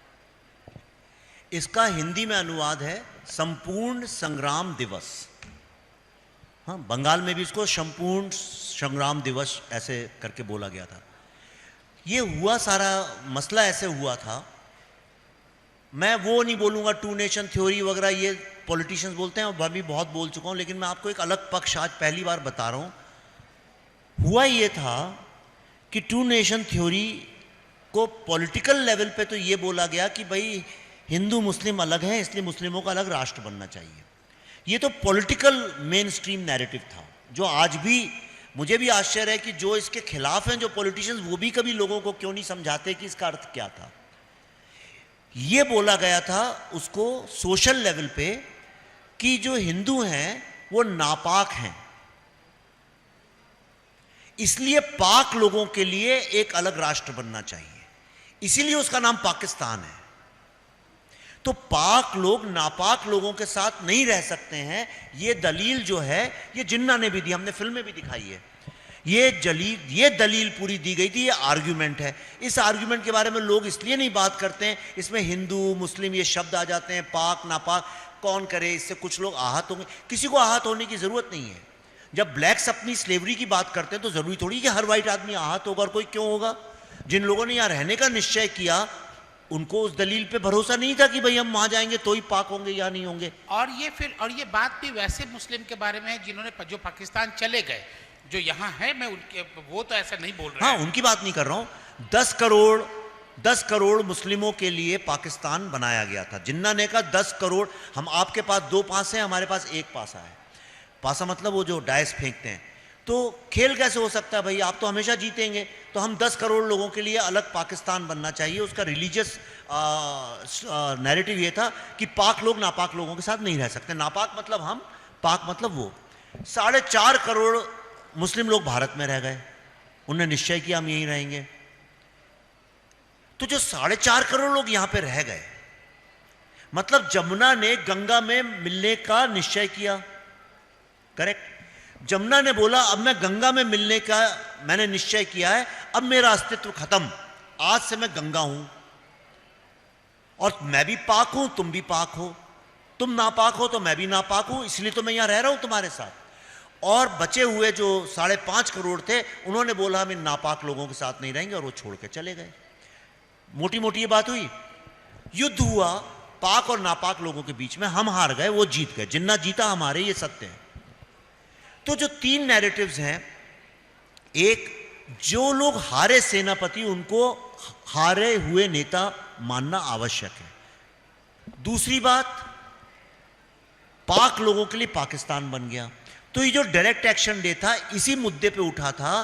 इसका हिंदी में अनुवाद है संपूर्ण संग्राम दिवस। हाँ, बंगाल में भी इसको संपूर्ण संग्राम दिवस ऐसे करके बोला गया था। ये हुआ, सारा मसला ऐसे हुआ था। मैं वो नहीं बोलूँगा टू नेशन थ्योरी वगैरह, ये पॉलिटिशियंस बोलते हैं और मैं भी बहुत बोल चुका हूँ, लेकिन मैं आपको एक अलग पक्ष आज पहली बार बता रहा हूँ। हुआ ये था कि टू नेशन थ्योरी को पॉलिटिकल लेवल पे तो ये बोला गया कि भाई हिंदू मुस्लिम अलग हैं, इसलिए मुस्लिमों का अलग राष्ट्र बनना चाहिए। ये तो पॉलिटिकल मेन स्ट्रीम नैरेटिव था, जो आज भी मुझे भी आश्चर्य है कि जो इसके खिलाफ हैं, जो पॉलिटिशियंस, वो भी कभी लोगों को क्यों नहीं समझाते कि इसका अर्थ क्या था। ये बोला गया था उसको सोशल लेवल पे कि जो हिंदू हैं वो नापाक हैं, इसलिए पाक लोगों के लिए एक अलग राष्ट्र बनना चाहिए, इसीलिए उसका नाम पाकिस्तान है। तो पाक लोग नापाक लोगों के साथ नहीं रह सकते हैं, ये दलील जो है ये जिन्ना ने भी दी, हमने फिल्म में भी दिखाई है। ये दलील पूरी दी गई थी, ये आर्ग्यूमेंट है। इस आर्ग्यूमेंट के बारे में लोग इसलिए नहीं बात करते हैं, इसमें हिंदू मुस्लिम ये शब्द आ जाते हैं, पाक नापाक कौन करे, इससे कुछ लोग आहत होंगे। किसी को आहत होने की जरूरत नहीं है। जब ब्लैक्स अपनी स्लेवरी की बात करते हैं तो जरूरी थोड़ी कि हर वाइट आदमी आहत होगा, और कोई क्यों होगा। जिन लोगों ने यहाँ रहने का निश्चय किया उनको उस दलील पे भरोसा नहीं था कि भाई हम वहां जाएंगे तो ही पाक होंगे या नहीं होंगे। और ये बात भी वैसे मुस्लिम के बारे में है जिन्होंने जो पाकिस्तान चले गए, जो यहाँ है, मैं उनके वो तो ऐसा नहीं बोल रहा। हाँ, उनकी बात नहीं कर रहा हूँ। 10 करोड़ मुस्लिमों के लिए पाकिस्तान बनाया गया था। जिन्ना ने कहा 10 करोड़, हम आपके पास 2 पासे हैं, हमारे पास 1 पासा है। पासा मतलब वो जो डायस फेंकते हैं। तो खेल कैसे हो सकता है भाई, आप तो हमेशा जीतेंगे। तो हम 10 करोड़ लोगों के लिए अलग पाकिस्तान बनना चाहिए। उसका रिलीजियस नैरेटिव ये था कि पाक लोग नापाक लोगों के साथ नहीं रह सकते। नापाक मतलब हम, पाक मतलब वो। 4.5 करोड़ मुस्लिम लोग भारत में रह गए, उन्होंने निश्चय किया हम यहीं रहेंगे। तो जो 4.5 करोड़ लोग यहां पे रह गए, मतलब जमुना ने गंगा में मिलने का निश्चय किया, करेक्ट। जमुना ने बोला अब मैं गंगा में मिलने का मैंने निश्चय किया है, अब मेरा अस्तित्व खत्म, आज से मैं गंगा हूं और मैं भी पाक हूं, तुम भी पाक हो, तुम नापाक हो तो मैं भी नापाक हूं, इसलिए तो मैं यहां रह रहा हूं तुम्हारे साथ। और बचे हुए जो 5.5 करोड़ थे उन्होंने बोला हम इन नापाक लोगों के साथ नहीं रहेंगे और वो छोड़ के चले गए। मोटी मोटी ये बात हुई, युद्ध हुआ पाक और नापाक लोगों के बीच में, हम हार गए वो जीत गए, जिन्ना जीता हमारे, ये सत्य है। तो जो 3 नैरेटिव्स हैं, एक जो लोग हारे सेनापति उनको हारे हुए नेता मानना आवश्यक है। दूसरी बात, पाक लोगों के लिए पाकिस्तान बन गया। तो ये जो डायरेक्ट एक्शन डे था इसी मुद्दे पे उठा था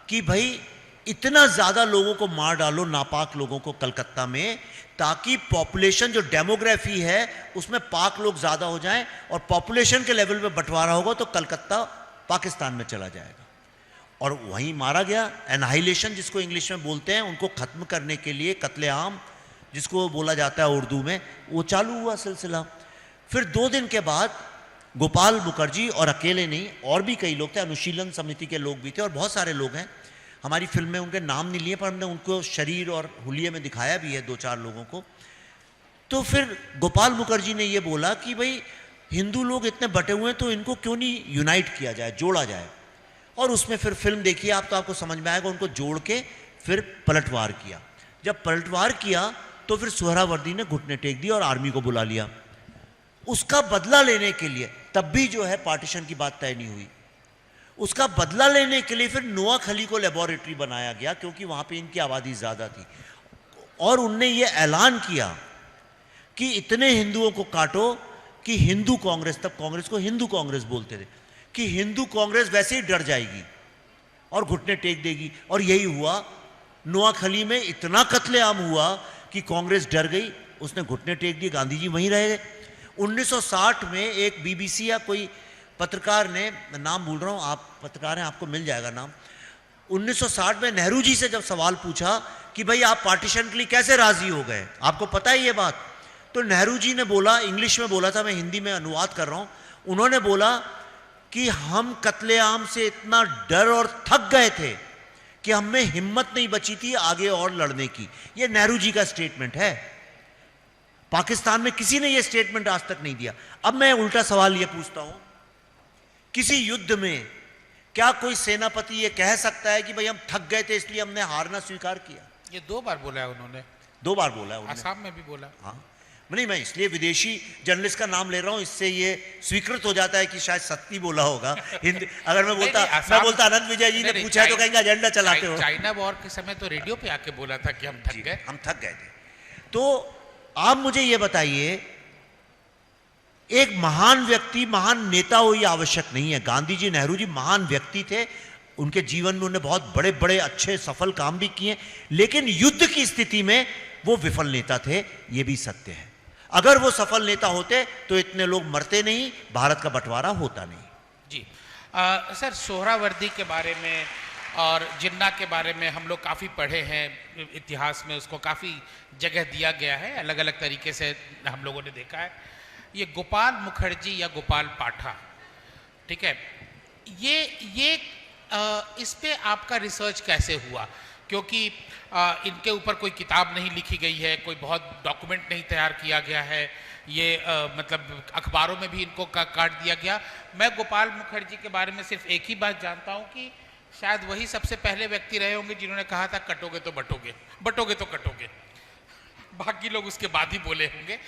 कि भाई इतना ज्यादा लोगों को मार डालो, नापाक लोगों को कलकत्ता में, ताकि पॉपुलेशन जो डेमोग्राफी है उसमें पाक लोग ज्यादा हो जाएं और पॉपुलेशन के लेवल पे बंटवारा होगा तो कलकत्ता पाकिस्तान में चला जाएगा। और वहीं मारा गया, एनहाइलेशन जिसको इंग्लिश में बोलते हैं, उनको खत्म करने के लिए कत्लेआम जिसको बोला जाता है उर्दू में, वो चालू हुआ सिलसिला। फिर 2 दिन के बाद गोपाल मुखर्जी, और अकेले नहीं और भी कई लोग थे, अनुशीलन समिति के लोग भी थे और बहुत सारे लोग हैं, हमारी फिल्म में उनके नाम नहीं लिए पर हमने उनको शरीर और हुलिये में दिखाया भी है 2-4 लोगों को। तो फिर गोपाल मुखर्जी ने ये बोला कि भाई हिंदू लोग इतने बटे हुए हैं तो इनको क्यों नहीं यूनाइट किया जाए, जोड़ा जाए। और उसमें फिर फिल्म देखिए आप तो आपको समझ में आएगा, उनको जोड़ के फिर पलटवार किया। जब पलटवार किया तो फिर सोहरावर्दी ने घुटने टेक दिए और आर्मी को बुला लिया। उसका बदला लेने के लिए तब भी जो है पार्टीशन की बात तय नहीं हुई। उसका बदला लेने के लिए फिर नोआखली को लेबोरेटरी बनाया गया क्योंकि वहां पे इनकी आबादी ज्यादा थी, और उनने ये ऐलान किया कि इतने हिंदुओं को काटो कि हिंदू कांग्रेस, तब कांग्रेस को हिंदू कांग्रेस बोलते थे, कि हिंदू कांग्रेस वैसे ही डर जाएगी और घुटने टेक देगी। और यही हुआ, नोआखली में इतना कत्लेआम हुआ कि कांग्रेस डर गई, उसने घुटने टेक दिए, गांधी जी वहीं रह गए। 1960 में एक बीबीसी या कोई पत्रकार ने, नाम भूल रहा हूं, आप पत्रकार हैं आपको मिल जाएगा नाम, 1960 में नेहरू जी से जब सवाल पूछा कि भाई आप पार्टीशन के लिए कैसे राजी हो गए, आपको पता है ये बात, तो नेहरू जी ने बोला, इंग्लिश में बोला था, मैं हिंदी में अनुवाद कर रहा हूं, उन्होंने बोला कि हम कत्लेआम से इतना डर और थक गए थे कि हमें हिम्मत नहीं बची थी आगे और लड़ने की। ये नेहरू जी का स्टेटमेंट है। पाकिस्तान में किसी ने यह स्टेटमेंट आज तक नहीं दिया। अब मैं उल्टा सवाल यह पूछता हूं, किसी युद्ध में क्या कोई सेनापति यह कह सकता है कि भाई हम थक गए थे इसलिए हमने हारना स्वीकार किया? ये 2 बार बोला है उन्होंने, 2 बार बोला है उन्होंने। आसाम में भी बोला। हाँ, नहीं मैं इसलिए विदेशी जर्नलिस्ट का नाम ले रहा हूं, इससे ये स्वीकृत हो जाता है कि शायद सत्य बोला होगा। हिंदी अगर मैं बोलता अनंत विजय जी ने पूछा है तो कहेंगे एजेंडा चलाते हो। चाइना वॉर के समय तो रेडियो पे आके बोला था कि हम थक गए, हम थक गए थे। तो आप मुझे ये बताइए, एक महान व्यक्ति, महान नेता हो ये आवश्यक नहीं है। गांधी जी, नेहरू जी महान व्यक्ति थे, उनके जीवन में उन्होंने बहुत बड़े बड़े अच्छे सफल काम भी किए, लेकिन युद्ध की स्थिति में वो विफल नेता थे, ये भी सत्य है। अगर वो सफल नेता होते तो इतने लोग मरते नहीं, भारत का बंटवारा होता नहीं। जी सर, सोहरावर्दी के बारे में और जिन्ना के बारे में हम लोग काफ़ी पढ़े हैं इतिहास में, उसको काफ़ी जगह दिया गया है, अलग अलग तरीके से हम लोगों ने देखा है। ये गोपाल मुखर्जी या गोपाल पाठा, ठीक है, ये इस पे आपका रिसर्च कैसे हुआ? क्योंकि इनके ऊपर कोई किताब नहीं लिखी गई है, कोई बहुत डॉक्यूमेंट नहीं तैयार किया गया है, ये मतलब अखबारों में भी इनको काट दिया गया। मैं गोपाल मुखर्जी के बारे में सिर्फ एक ही बात जानता हूँ कि शायद वही सबसे पहले व्यक्ति रहे होंगे जिन्होंने कहा था कटोगे तो बटोगे, बटोगे तो कटोगे, बाकी लोग उसके बाद ही बोले होंगे।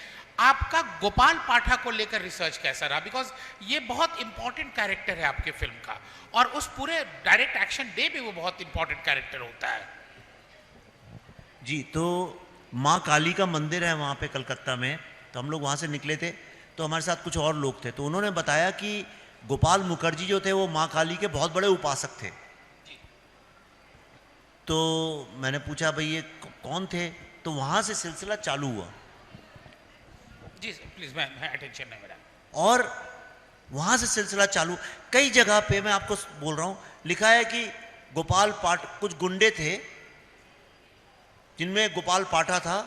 आपका गोपाल पाठा को लेकर रिसर्च कैसा रहा? बिकॉज ये बहुत इंपॉर्टेंट कैरेक्टर है आपके फिल्म का, और उस पूरे डायरेक्ट एक्शन डे में वो बहुत इंपॉर्टेंट कैरेक्टर होता है। जी, तो माँ काली का मंदिर है वहाँ पे कलकत्ता में, तो हम लोग वहाँ से निकले थे, तो हमारे साथ कुछ और लोग थे, तो उन्होंने बताया कि गोपाल मुखर्जी जो थे वो माँ काली के बहुत बड़े उपासक थे। तो मैंने पूछा भाई ये कौन थे, तो वहाँ से सिलसिला चालू हुआ। जी प्लीज, मैं अटेंशन नहीं मेरा। और वहाँ से सिलसिला चालू, कई जगह पे मैं आपको बोल रहा हूँ, लिखा है कि कुछ गुंडे थे जिनमें गोपाल पाठा था,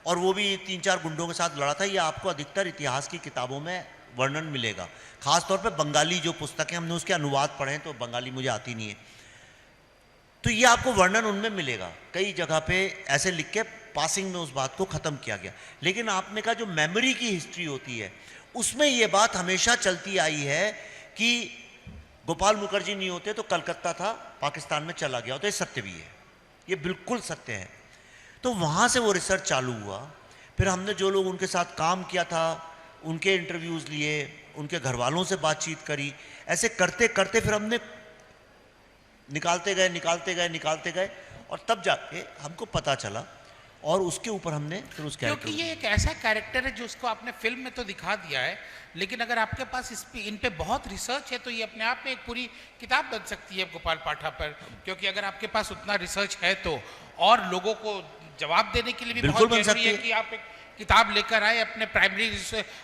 और वो भी 3-4 गुंडों के साथ लड़ा था। ये आपको अधिकतर इतिहास की किताबों में वर्णन मिलेगा, खास तौर पे बंगाली जो पुस्तकें, हमने उसके अनुवाद पढ़े हैं, तो बंगाली मुझे आती नहीं है, तो ये आपको वर्णन उनमें मिलेगा। कई जगह पे ऐसे लिख के पासिंग में उस बात को ख़त्म किया गया। लेकिन आपने कहा जो मेमोरी की हिस्ट्री होती है, उसमें ये बात हमेशा चलती आई है कि गोपाल मुखर्जी नहीं होते तो कलकत्ता था, पाकिस्तान में चला गया होता। ये सत्य भी है, ये बिल्कुल सत्य है। तो वहाँ से वो रिसर्च चालू हुआ। फिर हमने जो लोग उनके साथ काम किया था, उनके इंटरव्यूज़ लिए, उनके घर वालों से बातचीत करी। ऐसे करते करते फिर हमने निकालते गए और तब जाके हमको पता चला, और उसके ऊपर हमने फिर उस कैरेक्टर, क्योंकि ये एक ऐसा कैरेक्टर है जो उसको आपने फिल्म में तो दिखा दिया है, लेकिन अगर आपके पास इन पे बहुत रिसर्च है तो ये अपने आप में एक पूरी किताब बन सकती है गोपाल पाठा पर। क्योंकि अगर आपके पास उतना रिसर्च है तो और लोगों को जवाब देने के लिए भी बिल्कुल बहुत बन जरूरी है सकती कि आप एक किताब लेकर आए अपने प्राइमरी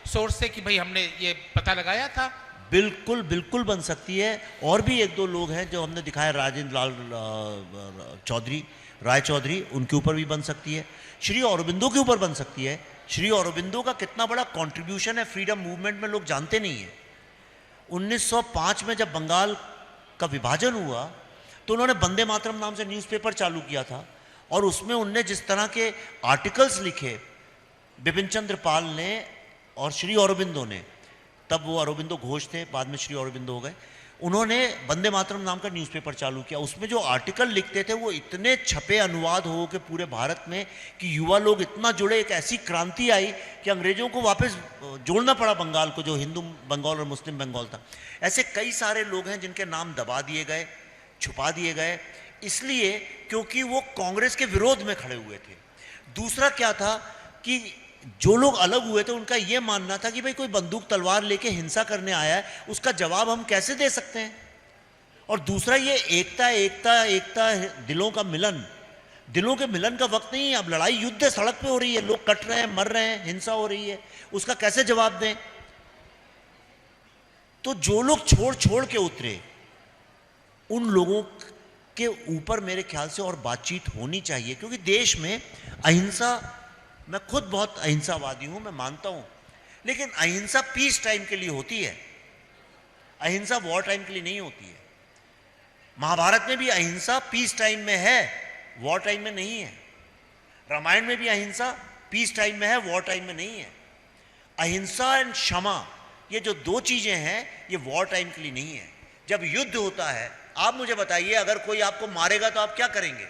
सोर्स से कि भाई हमने ये पता लगाया था। बिल्कुल बिल्कुल बन सकती है। और भी 1-2 लोग हैं जो हमने दिखाया, राजेंद्र लाल राय चौधरी, उनके ऊपर भी बन सकती है। श्री अरबिंदो के ऊपर बन सकती है। श्री अरबिंदो का कितना बड़ा कंट्रीब्यूशन है फ्रीडम मूवमेंट में, लोग जानते नहीं हैं। 1905 में जब बंगाल का विभाजन हुआ तो उन्होंने वंदे मातरम नाम से न्यूज़पेपर चालू किया था, और उसमें उनने जिस तरह के आर्टिकल्स लिखे, बिपिन चंद्र पाल ने और श्री अरबिंदो ने, तब वो अरबिंदो घोष थे, बाद में श्री अरबिंदो हो गए, उन्होंने वंदे मातरम नाम का न्यूज़पेपर चालू किया। उसमें जो आर्टिकल लिखते थे वो इतने छपे अनुवाद हो के पूरे भारत में कि युवा लोग इतना जुड़े, एक ऐसी क्रांति आई कि अंग्रेजों को वापस जोड़ना पड़ा बंगाल को, जो हिंदू बंगाल और मुस्लिम बंगाल था। ऐसे कई सारे लोग हैं जिनके नाम दबा दिए गए, छुपा दिए गए, इसलिए क्योंकि वो कांग्रेस के विरोध में खड़े हुए थे। दूसरा क्या था कि जो लोग अलग हुए थे उनका यह मानना था कि भाई कोई बंदूक तलवार लेके हिंसा करने आया है, उसका जवाब हम कैसे दे सकते हैं। और दूसरा ये एकता, दिलों का मिलन, दिलों के मिलन का वक्त नहीं है। अब लड़ाई युद्ध सड़क पे हो रही है, लोग कट रहे हैं, मर रहे हैं, हिंसा हो रही है, उसका कैसे जवाब दें। तो जो लोग छोड़ के उतरे, उन लोगों के ऊपर मेरे ख्याल से और बातचीत होनी चाहिए। क्योंकि देश में अहिंसा, मैं खुद बहुत अहिंसावादी हूं, मैं मानता हूं, लेकिन अहिंसा पीस टाइम के लिए होती है, अहिंसा वॉर टाइम के लिए नहीं होती है। महाभारत में भी अहिंसा पीस टाइम में है, वॉर टाइम में नहीं है। रामायण में भी अहिंसा पीस टाइम में है, वॉर टाइम में नहीं है। अहिंसा एंड क्षमा, ये जो 2 चीजें हैं, ये वॉर टाइम के लिए नहीं है। जब युद्ध होता है, आप मुझे बताइए, अगर कोई आपको मारेगा तो आप क्या करेंगे?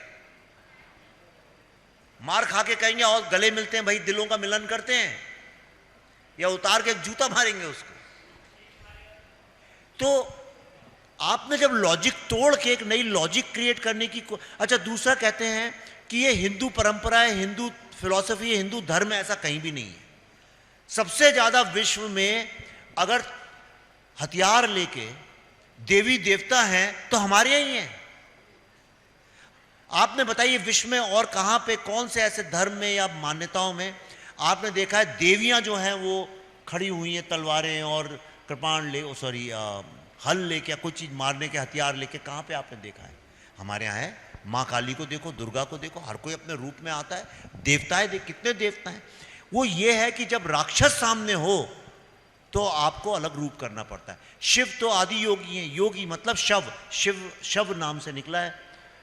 मार खा के कहेंगे और गले मिलते हैं भाई, दिलों का मिलन करते हैं, या उतार के एक जूता मारेंगे उसको? तो आपने जब लॉजिक तोड़ के एक नई लॉजिक क्रिएट करने की अच्छा, दूसरा कहते हैं कि ये हिंदू परंपरा है, हिंदू फिलॉसफी है, हिंदू धर्म है, ऐसा कहीं भी नहीं है। सबसे ज्यादा विश्व में अगर हथियार लेके देवी देवता हैं तो हमारे यही हैं। आपने बताइए विश्व में और कहां पे, कौन से ऐसे धर्म में या मान्यताओं में आपने देखा है देवियां जो हैं वो खड़ी हुई हैं तलवारें और कृपाण हल लेके या कोई चीज मारने के हथियार लेके? कहां पे आपने देखा है? हमारे यहाँ है। माँ काली को देखो, दुर्गा को देखो, हर कोई अपने रूप में आता है। देवताएं देख, कितने देवता हैं। वो ये है कि जब राक्षस सामने हो तो आपको अलग रूप करना पड़ता है। शिव तो आदि योगी हैं, योगी मतलब शव, शिव शव नाम से निकला है।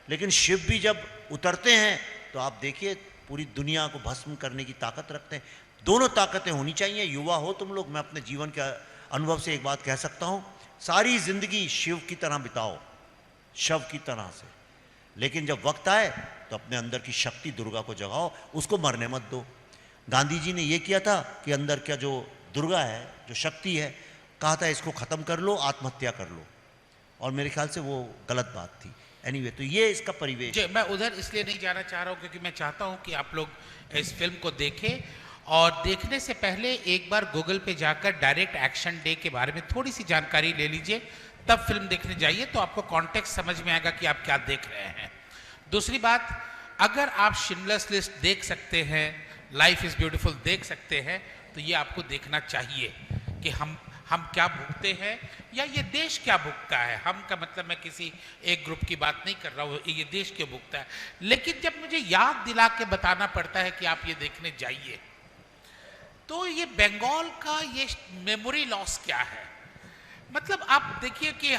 लेकिन शिव भी जब उतरते हैं तो आप देखिए पूरी दुनिया को भस्म करने की ताकत रखते हैं। दोनों ताकतें होनी चाहिए। युवा हो तुम लोग, मैं अपने जीवन के अनुभव से एक बात कह सकता हूं, सारी जिंदगी शिव की तरह बिताओ, शव की तरह से। लेकिन जब वक्त आए तो अपने अंदर की शक्ति दुर्गा को जगाओ, उसको मरने मत दो। गांधी जी ने यह किया था कि अंदर का जो दुर्गा है, जो शक्ति है, कहा था इसको खत्म कर लो, आत्महत्या कर लो, और मेरे ख्याल से वो गलत बात थी। एनीवे, तो ये इसका परिवेश। मैं उधर इसलिए नहीं जाना चाह रहा हूँ क्योंकि मैं चाहता हूँ कि आप लोग इस फिल्म को देखें, और देखने से पहले एक बार गूगल पे जाकर डायरेक्ट एक्शन डे के बारे में थोड़ी सी जानकारी ले लीजिए, तब फिल्म देखने जाइए तो आपको कॉन्टेक्स्ट समझ में आएगा कि आप क्या देख रहे हैं। दूसरी बात, अगर आप शिमलर्स लिस्ट देख सकते हैं, लाइफ इज़ ब्यूटीफुल देख सकते हैं, तो ये आपको देखना चाहिए कि हम क्या भुगते हैं या ये देश क्या भुगता है। हम का मतलब मैं किसी एक ग्रुप की बात नहीं कर रहा हूँ, ये देश क्यों भुगता है। लेकिन जब मुझे याद दिला के बताना पड़ता है कि आप ये देखने जाइए, तो ये बंगाल का ये मेमोरी लॉस क्या है। मतलब आप देखिए कि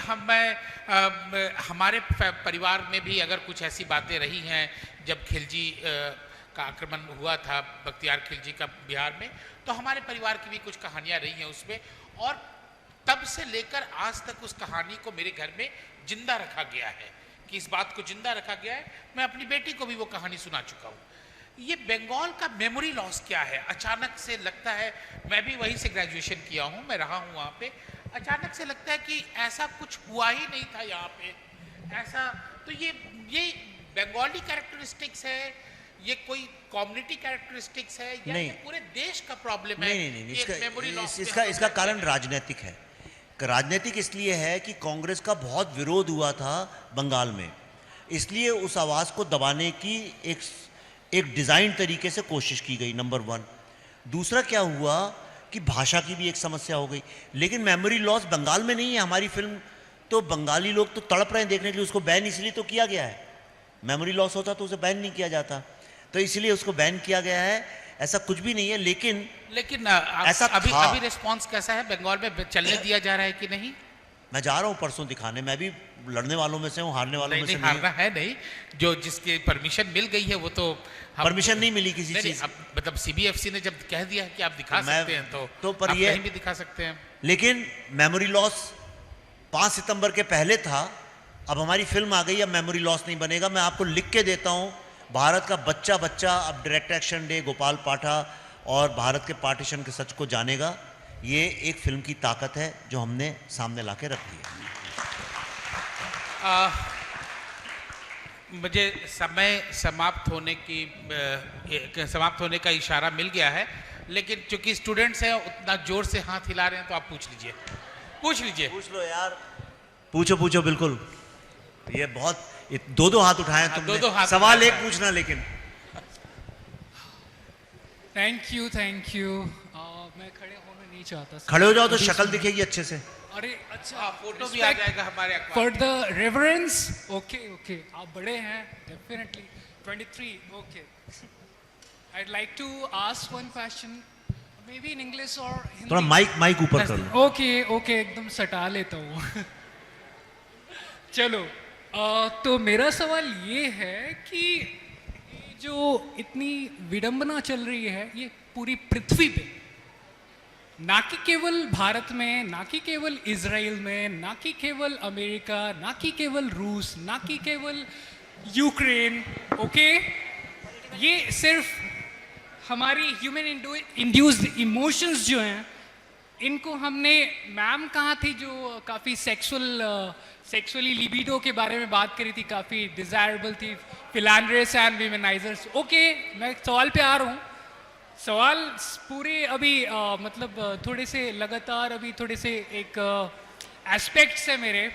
हमारे परिवार में भी अगर कुछ ऐसी बातें रही हैं, जब खिलजी का आक्रमण हुआ था, बख्तियार खिलजी का बिहार में, तो हमारे परिवार की भी कुछ कहानियां रही हैं उसमें, और तब से लेकर आज तक उस कहानी को मेरे घर में जिंदा रखा गया है, कि इस बात को जिंदा रखा गया है। मैं अपनी बेटी को भी वो कहानी सुना चुका हूँ। ये बंगाल का मेमोरी लॉस क्या है। अचानक से लगता है, मैं भी वहीं से ग्रेजुएशन किया हूँ, मैं रहा हूँ वहाँ पे, अचानक से लगता है कि ऐसा कुछ हुआ ही नहीं था यहाँ पे ऐसा। तो ये बंगाली कैरेक्टरिस्टिक्स है, ये कोई कम्युनिटी कैरेक्टरिस्टिक्स है, या नहीं, ये पूरे देश का प्रॉब्लम है। नहीं, इसका कारण राजनीतिक है। राजनीतिक इसलिए है कि कांग्रेस का बहुत विरोध हुआ था बंगाल में, इसलिए उस आवाज़ को दबाने की एक डिज़ाइन तरीके से कोशिश की गई, नंबर 1। दूसरा क्या हुआ कि भाषा की भी एक समस्या हो गई। लेकिन मेमोरी लॉस बंगाल में नहीं है। हमारी फिल्म तो बंगाली लोग तो तड़प रहे हैं देखने के लिए, उसको बैन इसलिए तो किया गया है। मेमोरी लॉस होता तो उसे बैन नहीं किया जाता, तो इसलिए उसको बैन किया गया है। ऐसा कुछ भी नहीं है। लेकिन ऐसा अभी रिस्पांस कैसा है बंगाल में, चलने दिया जा रहा है कि नहीं? मैं जा रहा हूँ परसों दिखाने। मैं भी लड़ने वालों में से हूँ, हारने वालों में से नहीं। हारना है नहीं, जो जिसकी परमिशन मिल गई है वो तो परमिशन नहीं मिली किसी चीज। मतलब सीबीएफसी ने जब कह दिया है कि आप दिखा सकते हैं, तो पर आप ये कहीं भी दिखा सकते हैं। लेकिन मेमोरी लॉस 5 सितंबर के पहले था, अब हमारी फिल्म आ गई, अब मेमोरी लॉस नहीं बनेगा। मैं आपको लिख के देता हूँ, भारत का बच्चा अब डायरेक्ट एक्शन डे, गोपाल पाठा और भारत के पार्टीशन के सच को जानेगा। ये एक फिल्म की ताकत है जो हमने सामने लाके रख दी है। मुझे समय समाप्त होने का इशारा मिल गया है, लेकिन चूंकि स्टूडेंट्स हैं उतना जोर से हाथ हिला रहे हैं, तो आप पूछ लीजिए। पूछ लो यार, पूछो बिल्कुल। ये बहुत 2 हाथ उठाए तुमने। दो हाथ सवाल एक पूछना। लेकिन थैंक यू। मैं खड़े होना नहीं चाहता। खड़े हो जाओ तो शक्ल दिखेगी अच्छे से। अरे अच्छा, फोटो भी आ जाएगा हमारे फॉर द रेवरेंस। ओके, आप बड़े हैं definitely. 23, okay. I'd like to ask one question, maybe in English or Hindi. थोड़ा माइक ऊपर कर लो। ओके, एकदम सटा लेता हूँ। चलो, तो मेरा सवाल ये है कि जो इतनी विडंबना चल रही है ये पूरी पृथ्वी पे, ना कि केवल भारत में, ना कि केवल इजराइल में, ना कि केवल अमेरिका, ना कि केवल रूस, ना कि केवल यूक्रेन, ओके, ये सिर्फ हमारी ह्यूमन इंड्यूस्ड इमोशंस जो हैं, इनको हमने, मैम कहाँ थी जो काफ़ी सेक्सुअली लिबिडो के बारे में बात करी थी, काफ़ी डिज़ायरेबल थी, फिलैंड्रेस एंड विमेनाइजर्स। ओके, मैं सवाल पे आ रहा हूँ। सवाल पूरे अभी मतलब थोड़े से लगातार अभी थोड़े से एक एस्पेक्ट्स है मेरे,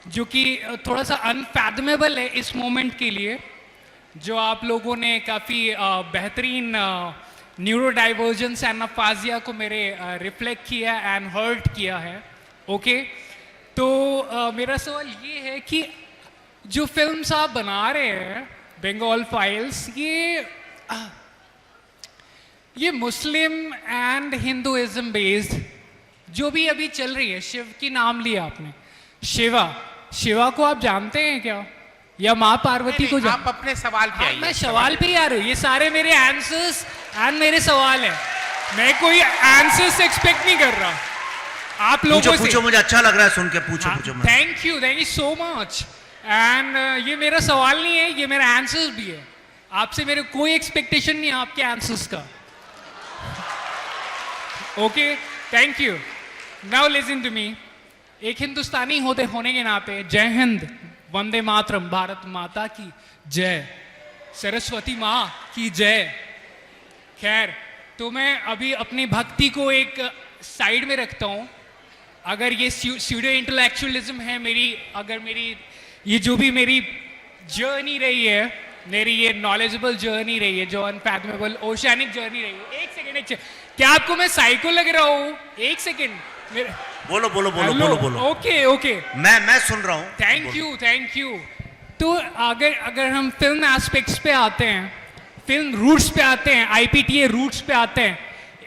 जो कि थोड़ा सा अनफैथमेबल है इस मोमेंट के लिए, जो आप लोगों ने काफ़ी बेहतरीन न्यूरो डाइवर्जेंस एंड अफाजिया को मेरे रिफ्लेक्ट किया एंड हर्ट किया है। ओके, तो मेरा सवाल ये है कि जो फिल्म्स आप बना रहे हैं, बंगाल फाइल्स, ये मुस्लिम एंड हिंदुइज्म बेस्ड जो भी अभी चल रही है, शिव की नाम लिया आपने, शिवा को आप जानते हैं क्या, या माँ पार्वती को? आप अपने सवाल पे आइए। मैं सवाल पे ही आ रहा हूँ। ये सारे मेरे आंसर्स एंड मेरे सवाल हैं, मैं कोई आंसर्स एक्सपेक्ट नहीं कर रहा आप लोगों से। पूछो, मुझे अच्छा लग रहा है सुन के। पूछो। Thank you so much. And ये मेरा सवाल नहीं है, ये मेरा आंसर्स भी है। आपसे मेरे कोई एक्सपेक्टेशन नहीं है आपके आंसर्स का। Okay, thank you. Now listen to me. एक हिंदुस्तानी होने के नाते, जय हिंद, वंदे मातरम, भारत माता की जय, सरस्वती माँ की जय। खैर, तो मैं अभी अपनी भक्ति को एक साइड में रखता हूँ। अगर ये स्यूडो इंटेलेक्चुअलिज्म है मेरी, अगर मेरी ये जो भी मेरी जर्नी रही है, मेरी ये नॉलेजेबल जर्नी रही है, जो अनफैथमेबल ओशियानिक जर्नी रही है। एक सेकेंड, क्या आपको मैं साइको लग रहा हूँ? एक सेकेंड, बोलो बोलो बोलो हेलो, बोलो बोलो। ओके ओके, मैं सुन रहा हूँ। Thank you. तो अगर हम फिल्म एस्पेक्ट्स पे आते हैं, फिल्म रूट्स पे आते हैं, IPTA रूट्स पे आते हैं,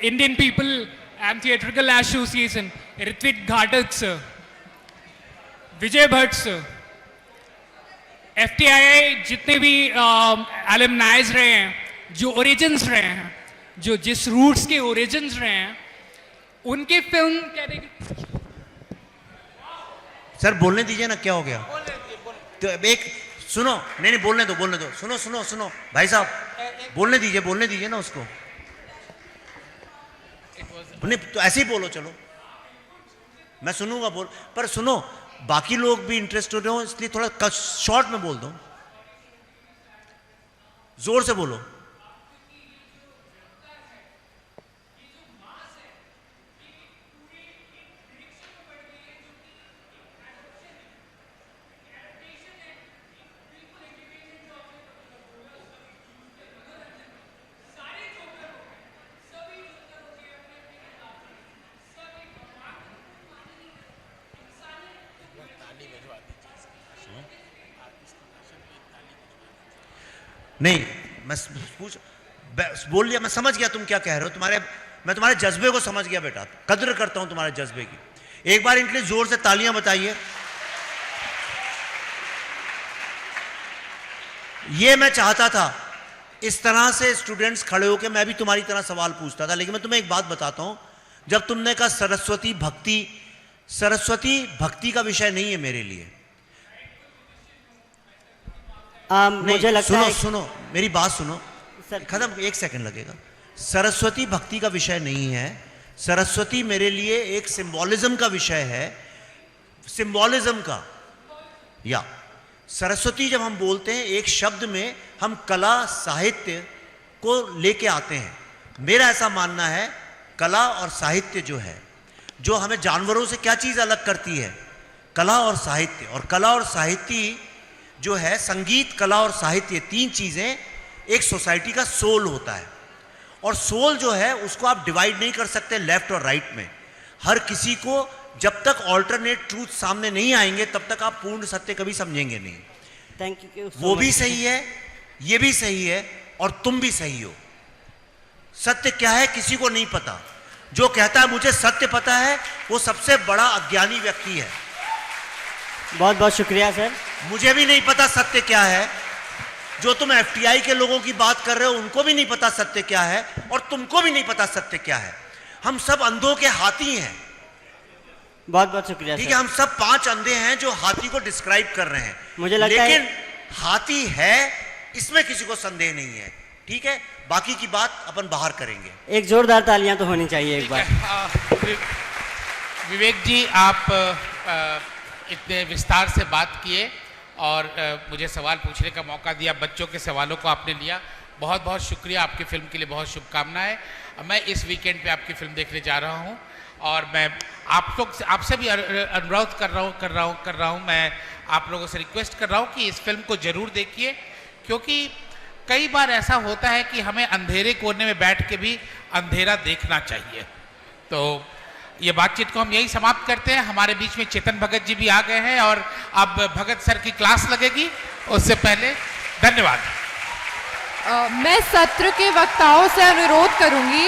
Indian people and theatrical association, Ritwik Ghatak sir, Vijay Bhatt sir, FTII जितने भी एलुमनाइज रहे हैं, जो ओरिजिन्स रहे हैं, जो जिस रूट्स के ओरिजिन्स रहे हैं, उनके फिल्म कैटेगरी। सर बोलने दीजिए ना, क्या हो गया? तो एक सुनो, नहीं बोलने दो, सुनो भाई साहब, बोलने दीजिए ना उसको। नहीं तो ऐसे ही बोलो, चलो मैं सुनूंगा, बोल पर सुनो, बाकी लोग भी इंटरेस्टेड हो, इसलिए थोड़ा शॉर्ट में बोल दो, जोर से बोलो। नहीं मैं बोल लिया, मैं समझ गया तुम क्या कह रहे हो, मैं तुम्हारे जज्बे को समझ गया बेटा, कद्र करता हूं तुम्हारे जज्बे की। एक बार इनके लिए जोर से तालियां बताइए। ये मैं चाहता था इस तरह से स्टूडेंट्स खड़े होकर मैं भी तुम्हारी तरह सवाल पूछता था, लेकिन मैं तुम्हें एक बात बताता हूं, जब तुमने कहा सरस्वती भक्ति का विषय नहीं है मेरे लिए। मुझे लगता है सुनो मेरी बात सुनो, खत्म, 1 सेकंड लगेगा। सरस्वती भक्ति का विषय नहीं है, सरस्वती मेरे लिए एक सिंबॉलिज्म का विषय है, सिंबॉलिज्म का। या सरस्वती जब हम बोलते हैं, एक शब्द में हम कला साहित्य को लेके आते हैं। मेरा ऐसा मानना है, कला और साहित्य जो है, जो हमें जानवरों से क्या चीज अलग करती है, कला और साहित्य। और कला और साहित्य जो है, संगीत, कला और साहित्य, 3 चीजें एक सोसाइटी का सोल होता है। और सोल जो है उसको आप डिवाइड नहीं कर सकते लेफ्ट और राइट में। हर किसी को जब तक ऑल्टरनेट ट्रूथ सामने नहीं आएंगे तब तक आप पूर्ण सत्य कभी समझेंगे नहीं। Thank you. वो भी सही है, ये भी सही है, और तुम भी सही हो। सत्य क्या है किसी को नहीं पता। जो कहता है मुझे सत्य पता है, वो सबसे बड़ा अज्ञानी व्यक्ति है। बहुत बहुत शुक्रिया सर। मुझे भी नहीं पता सत्य क्या है। जो तुम FTI के लोगों की बात कर रहे हो, उनको भी नहीं पता सत्य क्या है, और तुमको भी नहीं पता सत्य क्या है। हम सब अंधों के हाथी हैं। बहुत बहुत शुक्रिया। ठीक है, हम सब 5 अंधे हैं जो हाथी को डिस्क्राइब कर रहे हैं। मुझे लगता है, लेकिन हाथी है, इसमें किसी को संदेह नहीं है। ठीक है, बाकी की बात अपन बाहर करेंगे। एक जोरदार तालियां तो होनी चाहिए एक बार। विवेक जी, आप इतने विस्तार से बात किए और मुझे सवाल पूछने का मौका दिया, बच्चों के सवालों को आपने लिया, बहुत बहुत शुक्रिया। आपकी फिल्म के लिए बहुत शुभकामनाएं। मैं इस वीकेंड पे आपकी फिल्म देखने जा रहा हूं, और मैं आपसे भी अनुरोध कर रहा हूं, मैं आप लोगों से रिक्वेस्ट कर रहा हूं कि इस फिल्म को जरूर देखिए, क्योंकि कई बार ऐसा होता है कि हमें अंधेरे कोने में बैठ के भी अंधेरा देखना चाहिए। तो ये बातचीत को हम यही समाप्त करते हैं। हमारे बीच में चेतन भगत जी भी आ गए हैं, और अब भगत सर की क्लास लगेगी। उससे पहले धन्यवाद। मैं सत्र के वक्ताओं से अनुरोध करूंगी